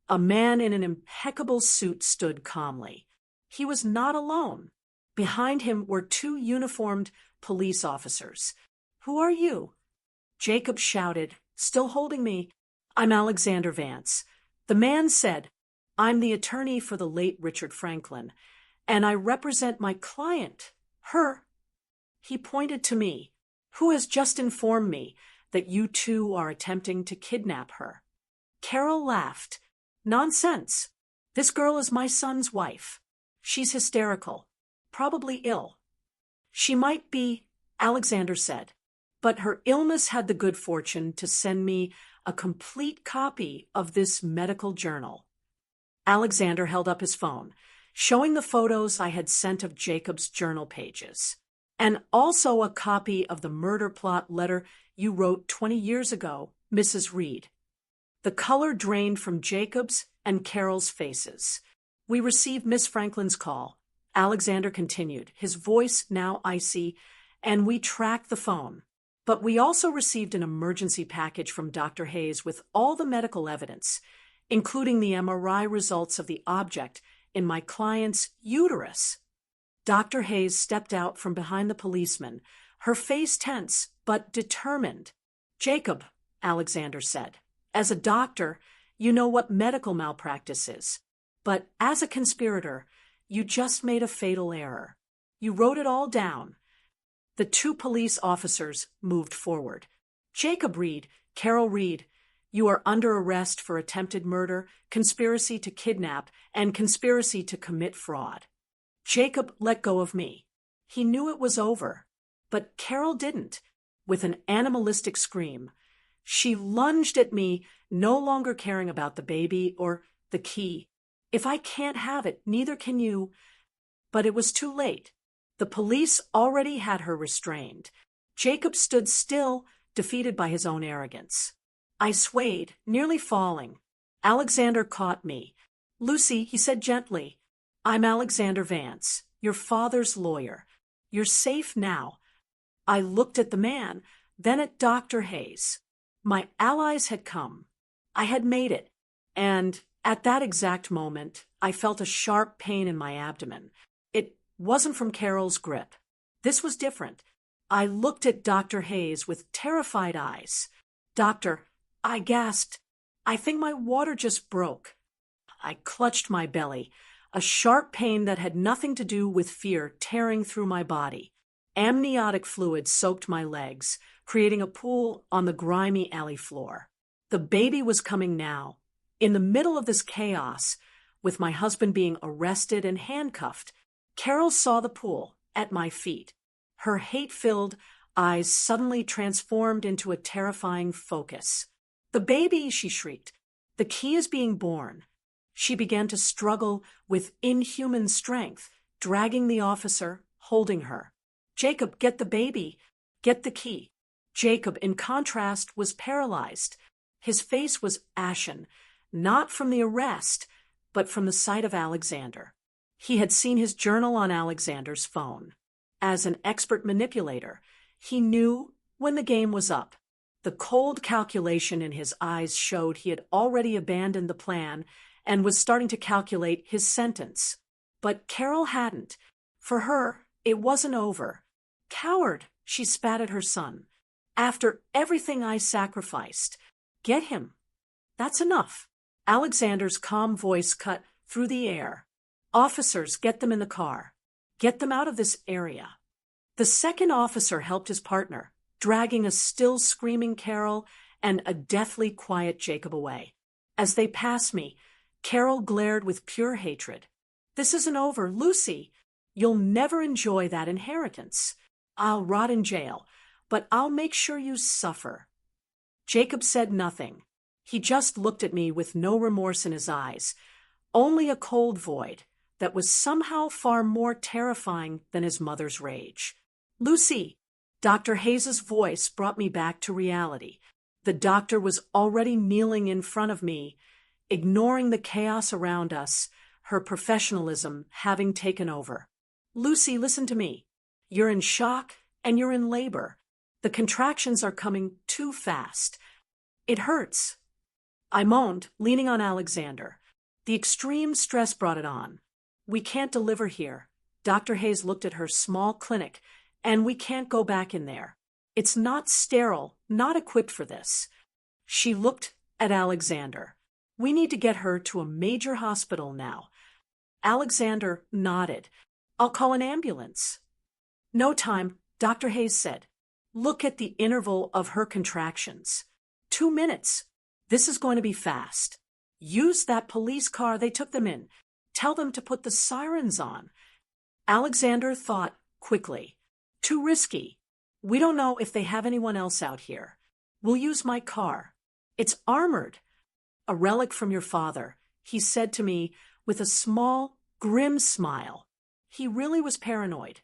a man in an impeccable suit stood calmly. He was not alone. Behind him were two uniformed police officers. "Who are you?" Jacob shouted, still holding me. "I'm Alexander Vance." The man said, "I'm the attorney for the late Richard Franklin, and I represent my client, her." He pointed to me, "Who has just informed me that you two are attempting to kidnap her." Carol laughed. "Nonsense. This girl is my son's wife. She's hysterical, probably ill." "She might be," Alexander said, "but her illness had the good fortune to send me a complete copy of this medical journal." Alexander held up his phone, showing the photos I had sent of Jacob's journal pages, and also a copy of the murder plot letter you wrote 20 years ago, Mrs. Reed. The color drained from Jacob's and Carol's faces. "We received Miss Franklin's call," Alexander continued, his voice now icy, "and we tracked the phone. But we also received an emergency package from Dr. Hayes with all the medical evidence, including the MRI results of the object in my client's uterus." Dr. Hayes stepped out from behind the policeman, her face tense but determined. "Jacob," Alexander said, "as a doctor, you know what medical malpractice is. But as a conspirator, you just made a fatal error. You wrote it all down." The two police officers moved forward. "Jacob Reed, Carol Reed, you are under arrest for attempted murder, conspiracy to kidnap, and conspiracy to commit fraud." Jacob let go of me. He knew it was over, but Carol didn't. With an animalistic scream, she lunged at me, no longer caring about the baby or the key. "If I can't have it, neither can you." But it was too late. The police already had her restrained. Jacob stood still, defeated by his own arrogance. I swayed, nearly falling. Alexander caught me. "Lucy," he said gently, "I'm Alexander Vance, your father's lawyer. You're safe now." I looked at the man, then at Dr. Hayes. My allies had come. I had made it. And at that exact moment, I felt a sharp pain in my abdomen. It wasn't from Carol's grip. This was different. I looked at Dr. Hayes with terrified eyes. "Doctor," I gasped, "I think my water just broke." I clutched my belly, a sharp pain that had nothing to do with fear tearing through my body. Amniotic fluid soaked my legs, creating a pool on the grimy alley floor. The baby was coming now. In the middle of this chaos, with my husband being arrested and handcuffed, Carol saw the pool at my feet. Her hate-filled eyes suddenly transformed into a terrifying focus. "The baby!" she shrieked. "The key is being born." She began to struggle with inhuman strength, dragging the officer, holding her. "Jacob, get the baby. Get the key." Jacob, in contrast, was paralyzed. His face was ashen, not from the arrest, but from the sight of Alexander. He had seen his journal on Alexander's phone. As an expert manipulator, he knew when the game was up. The cold calculation in his eyes showed he had already abandoned the plan and was starting to calculate his sentence. But Carol hadn't. For her, it wasn't over. "Coward," she spat at her son. "After everything I sacrificed, get him. That's enough." Alexander's calm voice cut through the air. "Officers, get them in the car. Get them out of this area." The second officer helped his partner, dragging a still screaming Carol and a deathly quiet Jacob away. As they passed me, Carol glared with pure hatred. "This isn't over, Lucy. You'll never enjoy that inheritance. I'll rot in jail, but I'll make sure you suffer." Jacob said nothing. He just looked at me with no remorse in his eyes, only a cold void that was somehow far more terrifying than his mother's rage. "Lucy!" Dr. Hayes's voice brought me back to reality. The doctor was already kneeling in front of me, ignoring the chaos around us, her professionalism having taken over. "Lucy, listen to me. You're in shock and you're in labor. The contractions are coming too fast. It hurts." I moaned, leaning on Alexander. The extreme stress brought it on. "We can't deliver here." Dr. Hayes looked at her small clinic, "and we can't go back in there. It's not sterile, not equipped for this." She looked at Alexander. "We need to get her to a major hospital now." Alexander nodded. "I'll call an ambulance." "No time," Dr. Hayes said. "Look at the interval of her contractions. 2 minutes. This is going to be fast. Use that police car they took them in. Tell them to put the sirens on." Alexander thought quickly. "Too risky. We don't know if they have anyone else out here. We'll use my car. It's armored." "A relic from your father," he said to me with a small, grim smile. He really was paranoid.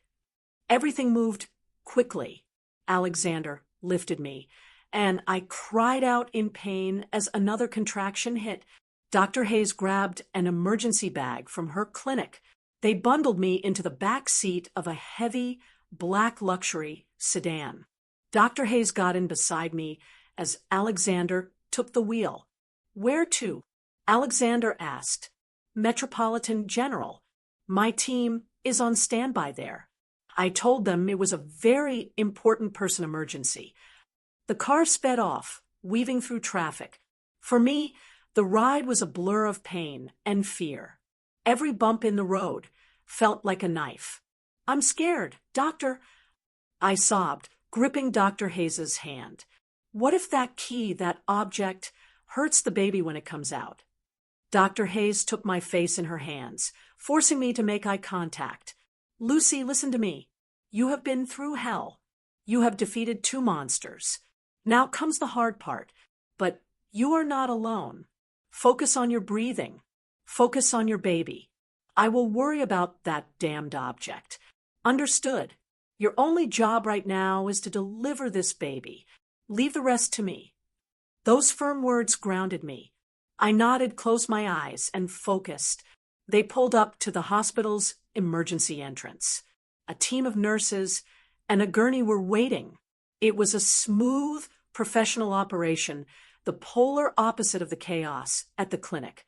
Everything moved quickly. Alexander lifted me, and I cried out in pain as another contraction hit. Dr. Hayes grabbed an emergency bag from her clinic. They bundled me into the back seat of a heavy, black luxury sedan. Dr. Hayes got in beside me as Alexander took the wheel. "Where to?" Alexander asked. "Metropolitan General. My team is on standby there." I told them it was a very important person emergency. The car sped off, weaving through traffic. For me, the ride was a blur of pain and fear. Every bump in the road felt like a knife. "I'm scared, doctor," I sobbed, gripping Dr. Hayes's hand. "What if that key, that object, hurts the baby when it comes out?" Dr. Hayes took my face in her hands, forcing me to make eye contact. "Lucy, listen to me. You have been through hell. You have defeated 2 monsters. Now comes the hard part, but you are not alone. Focus on your breathing. Focus on your baby. I will worry about that damned object. Understood. Your only job right now is to deliver this baby. Leave the rest to me. Those firm words grounded me. I nodded, closed my eyes, and focused. They pulled up to the hospital's emergency entrance. A team of nurses and a gurney were waiting. It was a smooth, professional operation, the polar opposite of the chaos at the clinic.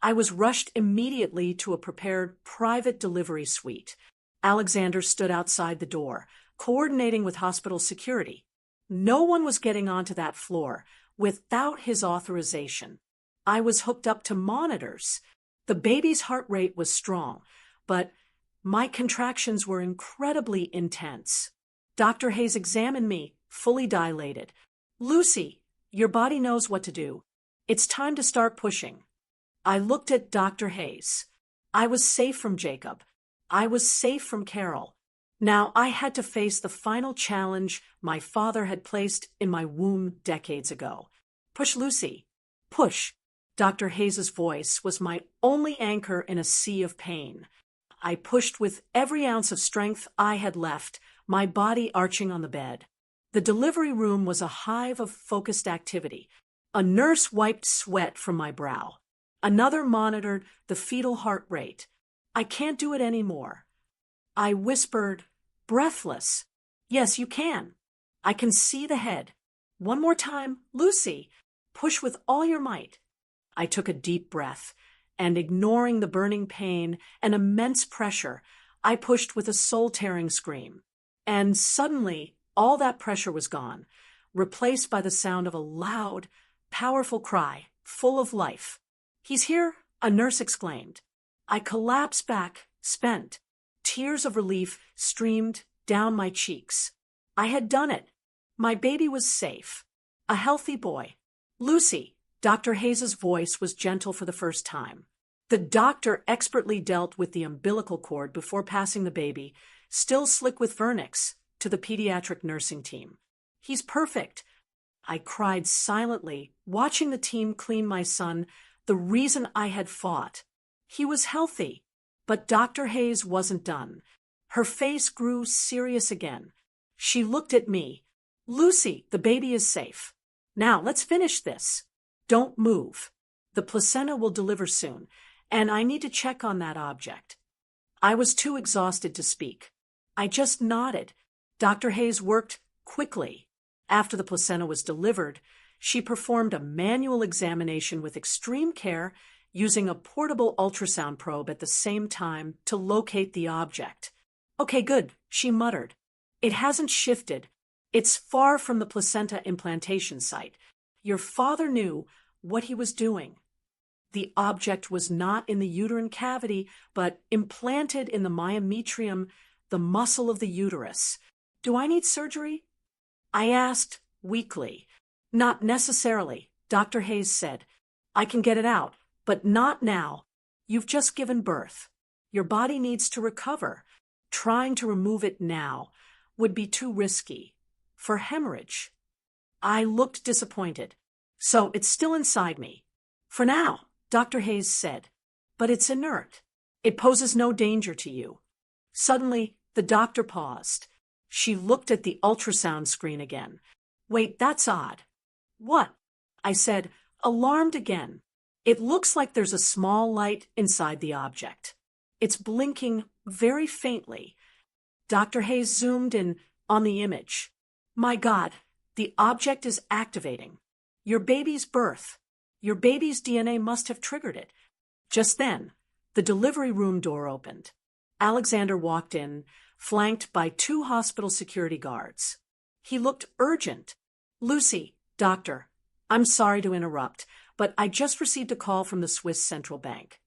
I was rushed immediately to a prepared private delivery suite. Alexander stood outside the door, coordinating with hospital security. No one was getting onto that floor without his authorization. I was hooked up to monitors. The baby's heart rate was strong, but my contractions were incredibly intense. Dr. Hayes examined me, fully dilated. "Lucy, your body knows what to do. It's time to start pushing." I looked at Dr. Hayes. I was safe from Jacob. I was safe from Carol. Now I had to face the final challenge my father had placed in my womb decades ago. "Push, Lucy. Push." Dr. Hayes's voice was my only anchor in a sea of pain. I pushed with every ounce of strength I had left, my body arching on the bed. The delivery room was a hive of focused activity. A nurse wiped sweat from my brow. Another monitored the fetal heart rate. "I can't do it anymore." I whispered, breathless, "Yes, you can. I can see the head. One more time, Lucy. Push with all your might." I took a deep breath, and ignoring the burning pain and immense pressure, I pushed with a soul-tearing scream. And suddenly, all that pressure was gone, replaced by the sound of a loud, powerful cry, full of life. "He's here," a nurse exclaimed. I collapsed back, spent. Tears of relief streamed down my cheeks. I had done it. My baby was safe. A healthy boy. "Lucy," Dr. Hayes's voice was gentle for the first time. The doctor expertly dealt with the umbilical cord before passing the baby, still slick with vernix, to the pediatric nursing team. "He's perfect." I cried silently, watching the team clean my son, the reason I had fought. He was healthy, but Dr. Hayes wasn't done. Her face grew serious again. She looked at me. "Lucy, the baby is safe. Now let's finish this. Don't move. The placenta will deliver soon, and I need to check on that object." I was too exhausted to speak. I just nodded. Dr. Hayes worked quickly. After the placenta was delivered, she performed a manual examination with extreme care, using a portable ultrasound probe at the same time to locate the object. "Okay, good," she muttered. "It hasn't shifted. It's far from the placenta implantation site. Your father knew what he was doing." The object was not in the uterine cavity, but implanted in the myometrium, the muscle of the uterus. "Do I need surgery?" I asked weakly. "Not necessarily," Dr. Hayes said. "I can get it out, but not now. You've just given birth. Your body needs to recover. Trying to remove it now would be too risky. For hemorrhage." I looked disappointed. "So it's still inside me." "For now," Dr. Hayes said. "But it's inert. It poses no danger to you." Suddenly, the doctor paused. She looked at the ultrasound screen again. "Wait, that's odd." "What?" I said, alarmed again. "It looks like there's a small light inside the object. It's blinking very faintly." Dr. Hayes zoomed in on the image. "My God, the object is activating. Your baby's birth. Your baby's DNA must have triggered it." Just then, the delivery room door opened. Alexander walked in, flanked by 2 hospital security guards. He looked urgent. "Lucy, doctor, I'm sorry to interrupt, but I just received a call from the Swiss Central Bank."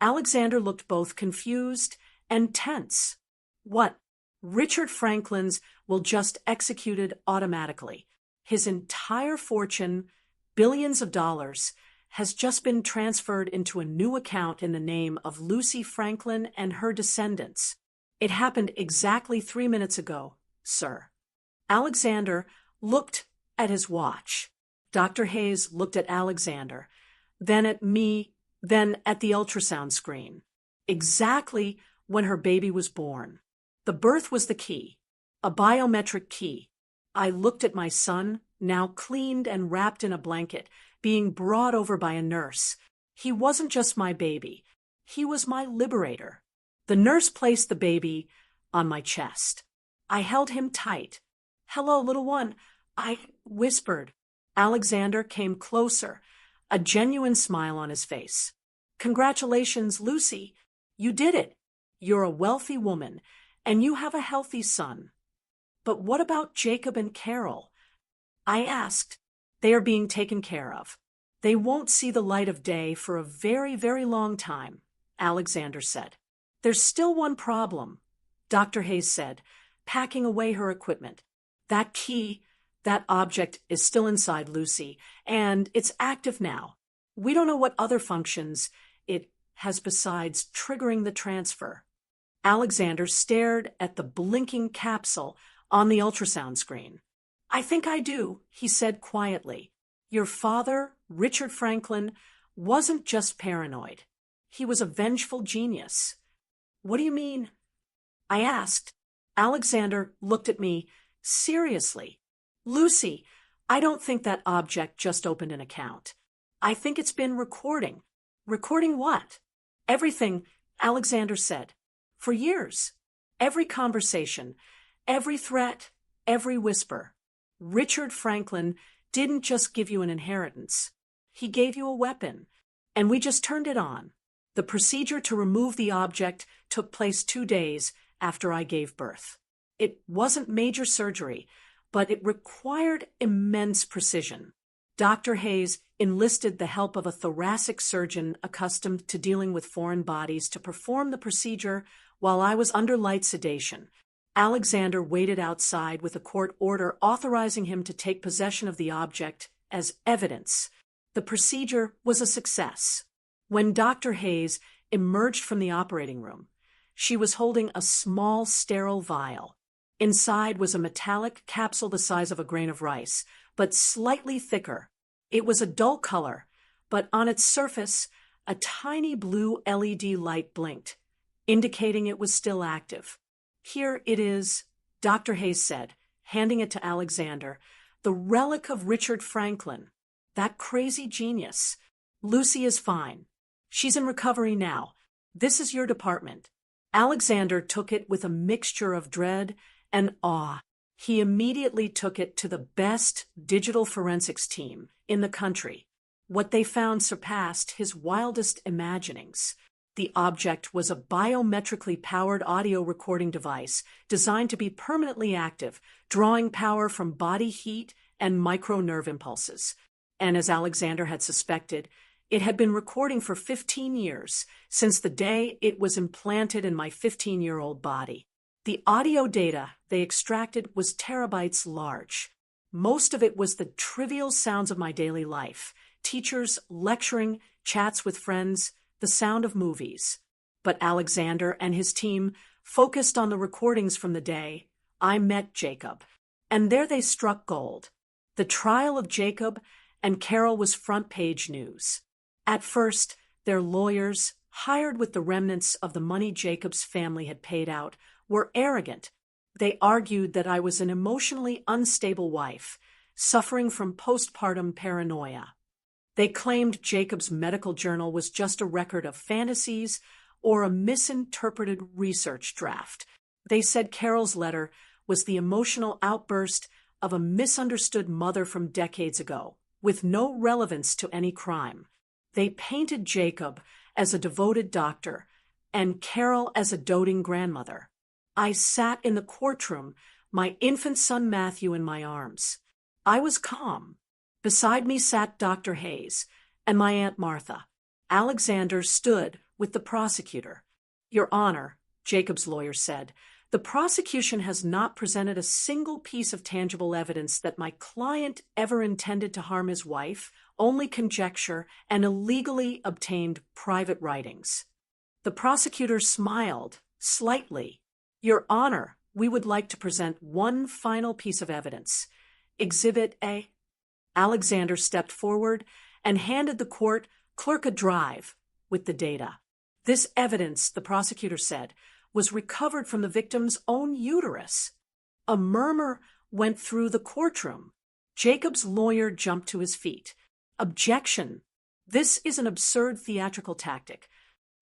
Alexander looked both confused and tense. "What?" "Richard Franklin's will just executed automatically. His entire fortune, billions of dollars, has just been transferred into a new account in the name of Lucy Franklin and her descendants. It happened exactly 3 minutes ago, sir." Alexander looked at his watch. Dr. Hayes looked at Alexander, then at me, then at the ultrasound screen. Exactly when her baby was born. The birth was the key, a biometric key. I looked at my son, now cleaned and wrapped in a blanket, being brought over by a nurse. He wasn't just my baby. He was my liberator. The nurse placed the baby on my chest. I held him tight. "Hello, little one," I whispered. Alexander came closer, a genuine smile on his face. "Congratulations, Lucy. You did it. You're a wealthy woman, and you have a healthy son." "But what about Jacob and Carol?" I asked. "They are being taken care of. They won't see the light of day for a very, very long time," Alexander said. "There's still one problem," Dr. Hayes said, packing away her equipment. "That key, that object is still inside Lucy, and it's active now. We don't know what other functions it has besides triggering the transfer." Alexander stared at the blinking capsule on the ultrasound screen. "I think I do," he said quietly. "Your father, Richard Franklin, wasn't just paranoid. He was a vengeful genius." "What do you mean?" I asked. Alexander looked at me seriously. "Lucy, I don't think that object just opened an account. I think it's been recording." "Recording what?" "Everything," Alexander said. "For years. Every conversation, every threat, every whisper. Richard Franklin didn't just give you an inheritance. He gave you a weapon, and we just turned it on." The procedure to remove the object took place 2 days after I gave birth. It wasn't major surgery, but it required immense precision. Dr. Hayes enlisted the help of a thoracic surgeon accustomed to dealing with foreign bodies to perform the procedure while I was under light sedation. Alexander waited outside with a court order authorizing him to take possession of the object as evidence. The procedure was a success. When Dr. Hayes emerged from the operating room, she was holding a small, sterile vial. Inside was a metallic capsule the size of a grain of rice, but slightly thicker. It was a dull color, but on its surface, a tiny blue LED light blinked, indicating it was still active. "Here it is," Dr. Hayes said, handing it to Alexander, "the relic of Richard Franklin, that crazy genius. Lucy is fine. She's in recovery now. This is your department." Alexander took it with a mixture of dread and awe. He immediately took it to the best digital forensics team in the country. What they found surpassed his wildest imaginings. The object was a biometrically powered audio recording device designed to be permanently active, drawing power from body heat and micro nerve impulses. And as Alexander had suspected, it had been recording for 15 years, since the day it was implanted in my 15-year-old body. The audio data they extracted was terabytes large. Most of it was the trivial sounds of my daily life: teachers lecturing, chats with friends, the sound of movies. But Alexander and his team focused on the recordings from the day I met Jacob. And there they struck gold. The trial of Jacob and Carol was front-page news. At first, their lawyers, hired with the remnants of the money Jacob's family had paid out, were arrogant. They argued that I was an emotionally unstable wife, suffering from postpartum paranoia. They claimed Jacob's medical journal was just a record of fantasies or a misinterpreted research draft. They said Carol's letter was the emotional outburst of a misunderstood mother from decades ago, with no relevance to any crime. They painted Jacob as a devoted doctor and Carol as a doting grandmother. I sat in the courtroom, my infant son Matthew in my arms. I was calm. Beside me sat Dr. Hayes and my Aunt Martha. Alexander stood with the prosecutor. "Your Honor," Jacob's lawyer said, "the prosecution has not presented a single piece of tangible evidence that my client ever intended to harm his wife, only conjecture and illegally obtained private writings." The prosecutor smiled slightly. "Your Honor, we would like to present one final piece of evidence. Exhibit A." Alexander stepped forward and handed the court clerk a drive with the data. "This evidence," the prosecutor said, was recovered from the victim's own uterus. A murmur went through the courtroom. Jacob's lawyer jumped to his feet. Objection. This is an absurd theatrical tactic.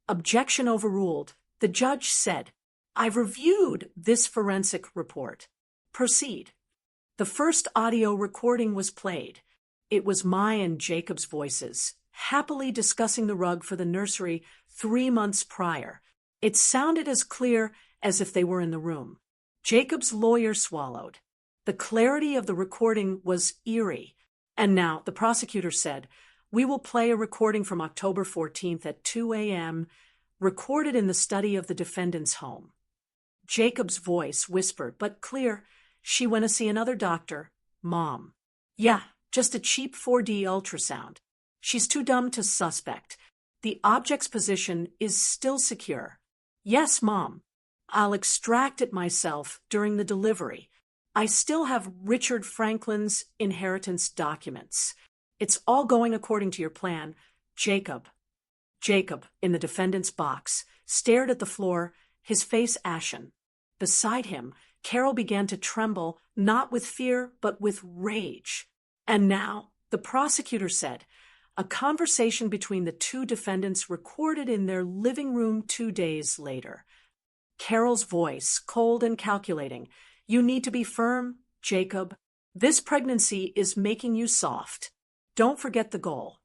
Objection overruled. The judge said, I've reviewed this forensic report. Proceed. The first audio recording was played. It was my and Jacob's voices, happily discussing the rug for the nursery 3 months prior. It sounded as clear as if they were in the room. Jacob's lawyer swallowed. The clarity of the recording was eerie. And now, the prosecutor said, we will play a recording from October 14th at 2 a.m., recorded in the study of the defendant's home. Jacob's voice whispered, but clear, she went to see another doctor. Mom. Yeah, just a cheap 4D ultrasound. She's too dumb to suspect. The object's position is still secure. Yes, Mom. I'll extract it myself during the delivery. I still have Richard Franklin's inheritance documents. It's all going according to your plan. Jacob, in the defendant's box, stared at the floor, his face ashen. Beside him, Carol began to tremble, not with fear, but with rage. And now, the prosecutor said, a conversation between the two defendants recorded in their living room 2 days later. Carol's voice, cold and calculating. You need to be firm, Jacob. This pregnancy is making you soft. Don't forget the goal.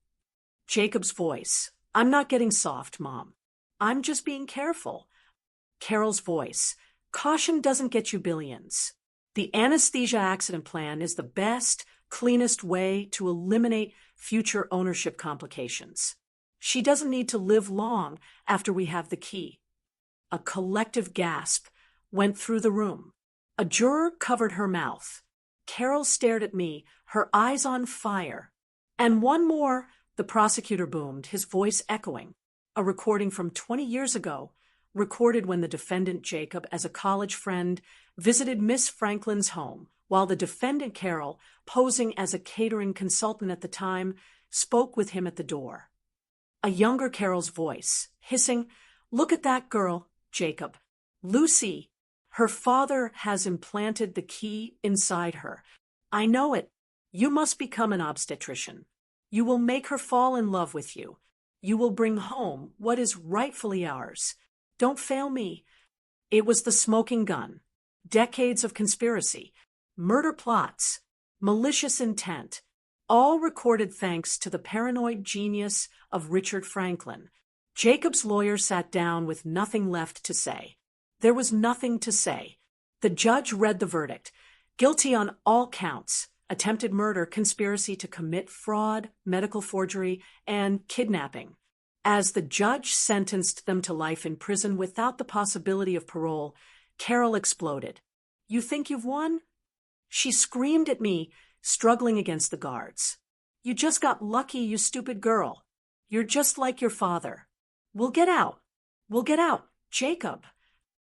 Jacob's voice. I'm not getting soft, Mom. I'm just being careful. Carol's voice. Caution doesn't get you billions. The anesthesia accident plan is the best, cleanest way to eliminate future ownership complications. She doesn't need to live long after we have the key. A collective gasp went through the room. A juror covered her mouth. Carol stared at me, her eyes on fire. And one more, the prosecutor boomed, his voice echoing. A recording from 20 years ago, recorded when the defendant Jacob, as a college friend, visited Miss Franklin's home, while the defendant Carol, posing as a catering consultant at the time, spoke with him at the door. A younger Carol's voice, hissing, Look at that girl, Jacob. Lucy. Her father has implanted the key inside her. I know it. You must become an obstetrician. You will make her fall in love with you. You will bring home what is rightfully ours. Don't fail me. It was the smoking gun. Decades of conspiracy. Murder plots. Malicious intent. All recorded thanks to the paranoid genius of Richard Franklin. Jacob's lawyer sat down with nothing left to say. There was nothing to say. The judge read the verdict. Guilty on all counts. Attempted murder, conspiracy to commit fraud, medical forgery, and kidnapping. As the judge sentenced them to life in prison without the possibility of parole, Carol exploded. You think you've won? She screamed at me, struggling against the guards. You just got lucky, you stupid girl. You're just like your father. We'll get out. We'll get out. Jacob.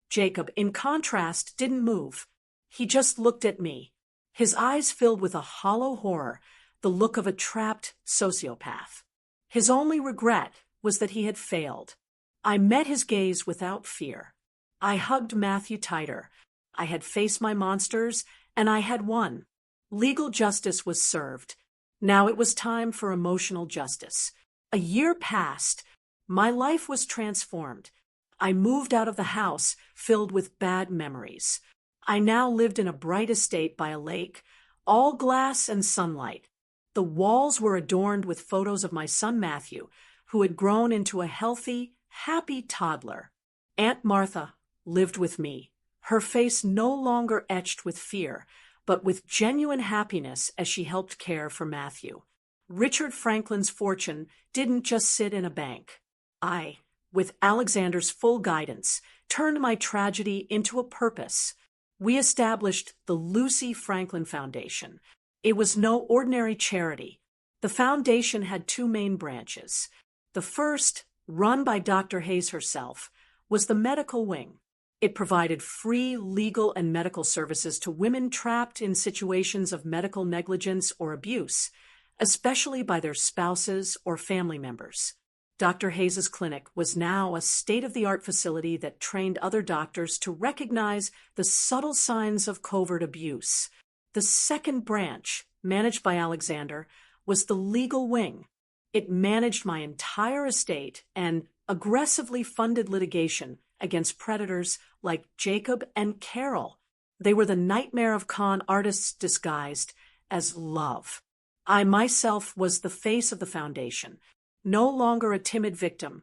Jacob, in contrast, didn't move. He just looked at me. His eyes filled with a hollow horror, the look of a trapped sociopath. His only regret was that he had failed. I met his gaze without fear. I hugged Matthew tighter. I had faced my monsters, and I had won. Legal justice was served. Now it was time for emotional justice. A year passed. My life was transformed. I moved out of the house filled with bad memories. I now lived in a bright estate by a lake, all glass and sunlight. The walls were adorned with photos of my son Matthew, who had grown into a healthy, happy toddler. Aunt Martha lived with me, her face no longer etched with fear, but with genuine happiness as she helped care for Matthew. Richard Franklin's fortune didn't just sit in a bank. I, with Alexander's full guidance, turned my tragedy into a purpose. We established the Lucy Franklin Foundation. It was no ordinary charity. The foundation had 2 main branches. The first, run by Dr. Hayes herself, was the medical wing. It provided free legal and medical services to women trapped in situations of medical negligence or abuse, especially by their spouses or family members. Dr. Hayes's clinic was now a state-of-the-art facility that trained other doctors to recognize the subtle signs of covert abuse. The second branch, managed by Alexander, was the legal wing. It managed my entire estate and aggressively funded litigation against predators like Jacob and Carol. They were the nightmare of con artists disguised as love. I myself was the face of the foundation. No longer a timid victim,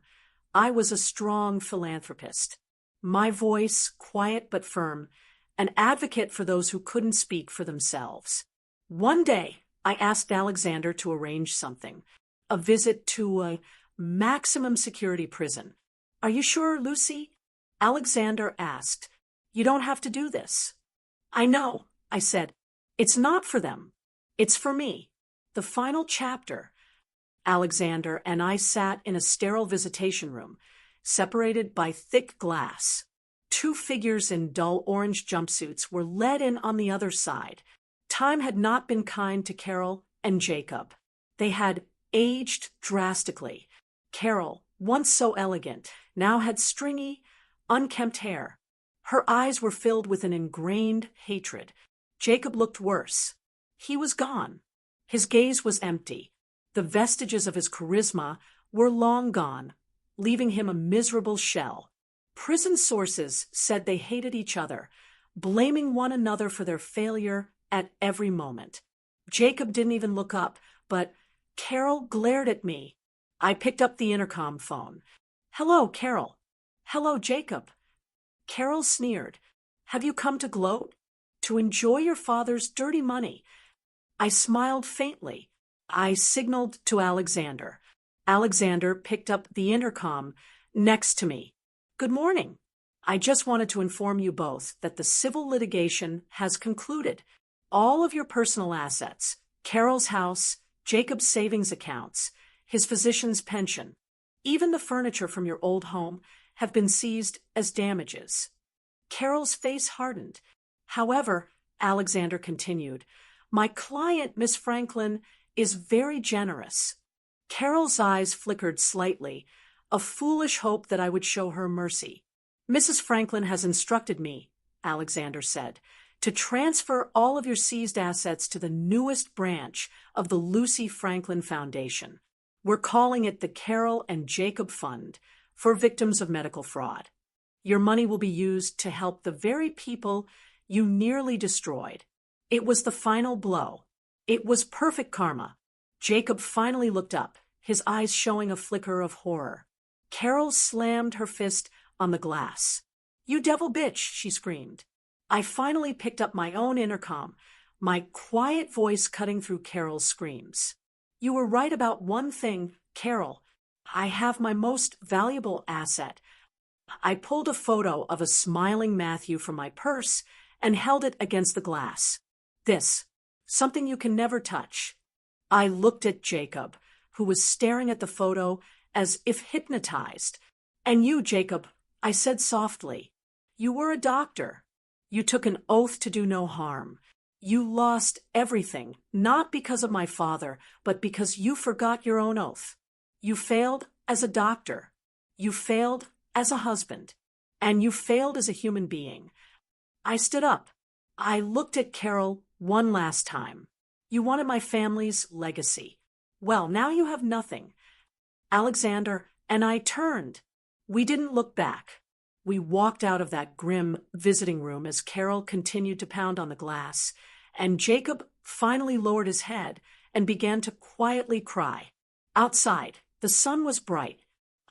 I was a strong philanthropist. My voice, quiet but firm, an advocate for those who couldn't speak for themselves. One day, I asked Alexander to arrange something, a visit to a maximum security prison. "Are you sure, Lucy?" Alexander asked. "You don't have to do this." "I know," I said. "It's not for them. It's for me." The final chapter. Alexander and I sat in a sterile visitation room, separated by thick glass. Two figures in dull orange jumpsuits were led in on the other side. Time had not been kind to Carol and Jacob. They had aged drastically. Carol, once so elegant, now had stringy, unkempt hair. Her eyes were filled with an ingrained hatred. Jacob looked worse. He was gone. His gaze was empty. The vestiges of his charisma were long gone, leaving him a miserable shell. Prison sources said they hated each other, blaming one another for their failure at every moment. Jacob didn't even look up, but Carol glared at me. I picked up the intercom phone. "Hello, Carol." "Hello, Jacob." Carol sneered. "Have you come to gloat? To enjoy your father's dirty money?" I smiled faintly. I signaled to Alexander. Alexander picked up the intercom next to me. "Good morning. I just wanted to inform you both that the civil litigation has concluded. All of your personal assets, Carol's house, Jacob's savings accounts, his physician's pension, even the furniture from your old home, have been seized as damages." Carol's face hardened. "However," Alexander continued, "my client, Miss Franklin, is very generous." Carol's eyes flickered slightly, a foolish hope that I would show her mercy. "Mrs. Franklin has instructed me," Alexander said, "to transfer all of your seized assets to the newest branch of the Lucy Franklin Foundation. We're calling it the Carol and Jacob Fund for Victims of Medical Fraud. Your money will be used to help the very people you nearly destroyed." It was the final blow. It was perfect karma. Jacob finally looked up, his eyes showing a flicker of horror. Carol slammed her fist on the glass. "You devil bitch," she screamed. I finally picked up my own intercom, my quiet voice cutting through Carol's screams. "You were right about one thing, Carol. I have my most valuable asset." I pulled a photo of a smiling Matthew from my purse and held it against the glass. "This. Something you can never touch." I looked at Jacob, who was staring at the photo as if hypnotized. "And you, Jacob," I said softly, "you were a doctor. You took an oath to do no harm. You lost everything, not because of my father, but because you forgot your own oath. You failed as a doctor. You failed as a husband. And you failed as a human being." I stood up. I looked at Carol one last time. "You wanted my family's legacy. Well, now you have nothing." Alexander and I turned. We didn't look back. We walked out of that grim visiting room as Carol continued to pound on the glass, and Jacob finally lowered his head and began to quietly cry. Outside, the sun was bright.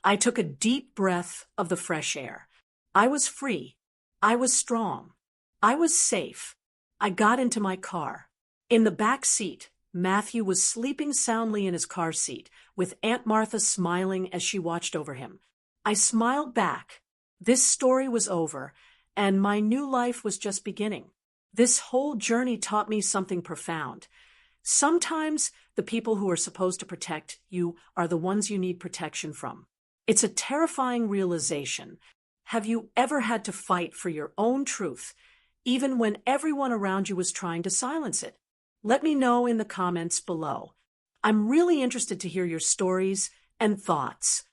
I took a deep breath of the fresh air. I was free. I was strong. I was safe. I got into my car. In the back seat, Matthew was sleeping soundly in his car seat, with Aunt Martha smiling as she watched over him. I smiled back. This story was over, and my new life was just beginning. This whole journey taught me something profound. Sometimes the people who are supposed to protect you are the ones you need protection from. It's a terrifying realization. Have you ever had to fight for your own truth, even when everyone around you was trying to silence it? Let me know in the comments below. I'm really interested to hear your stories and thoughts.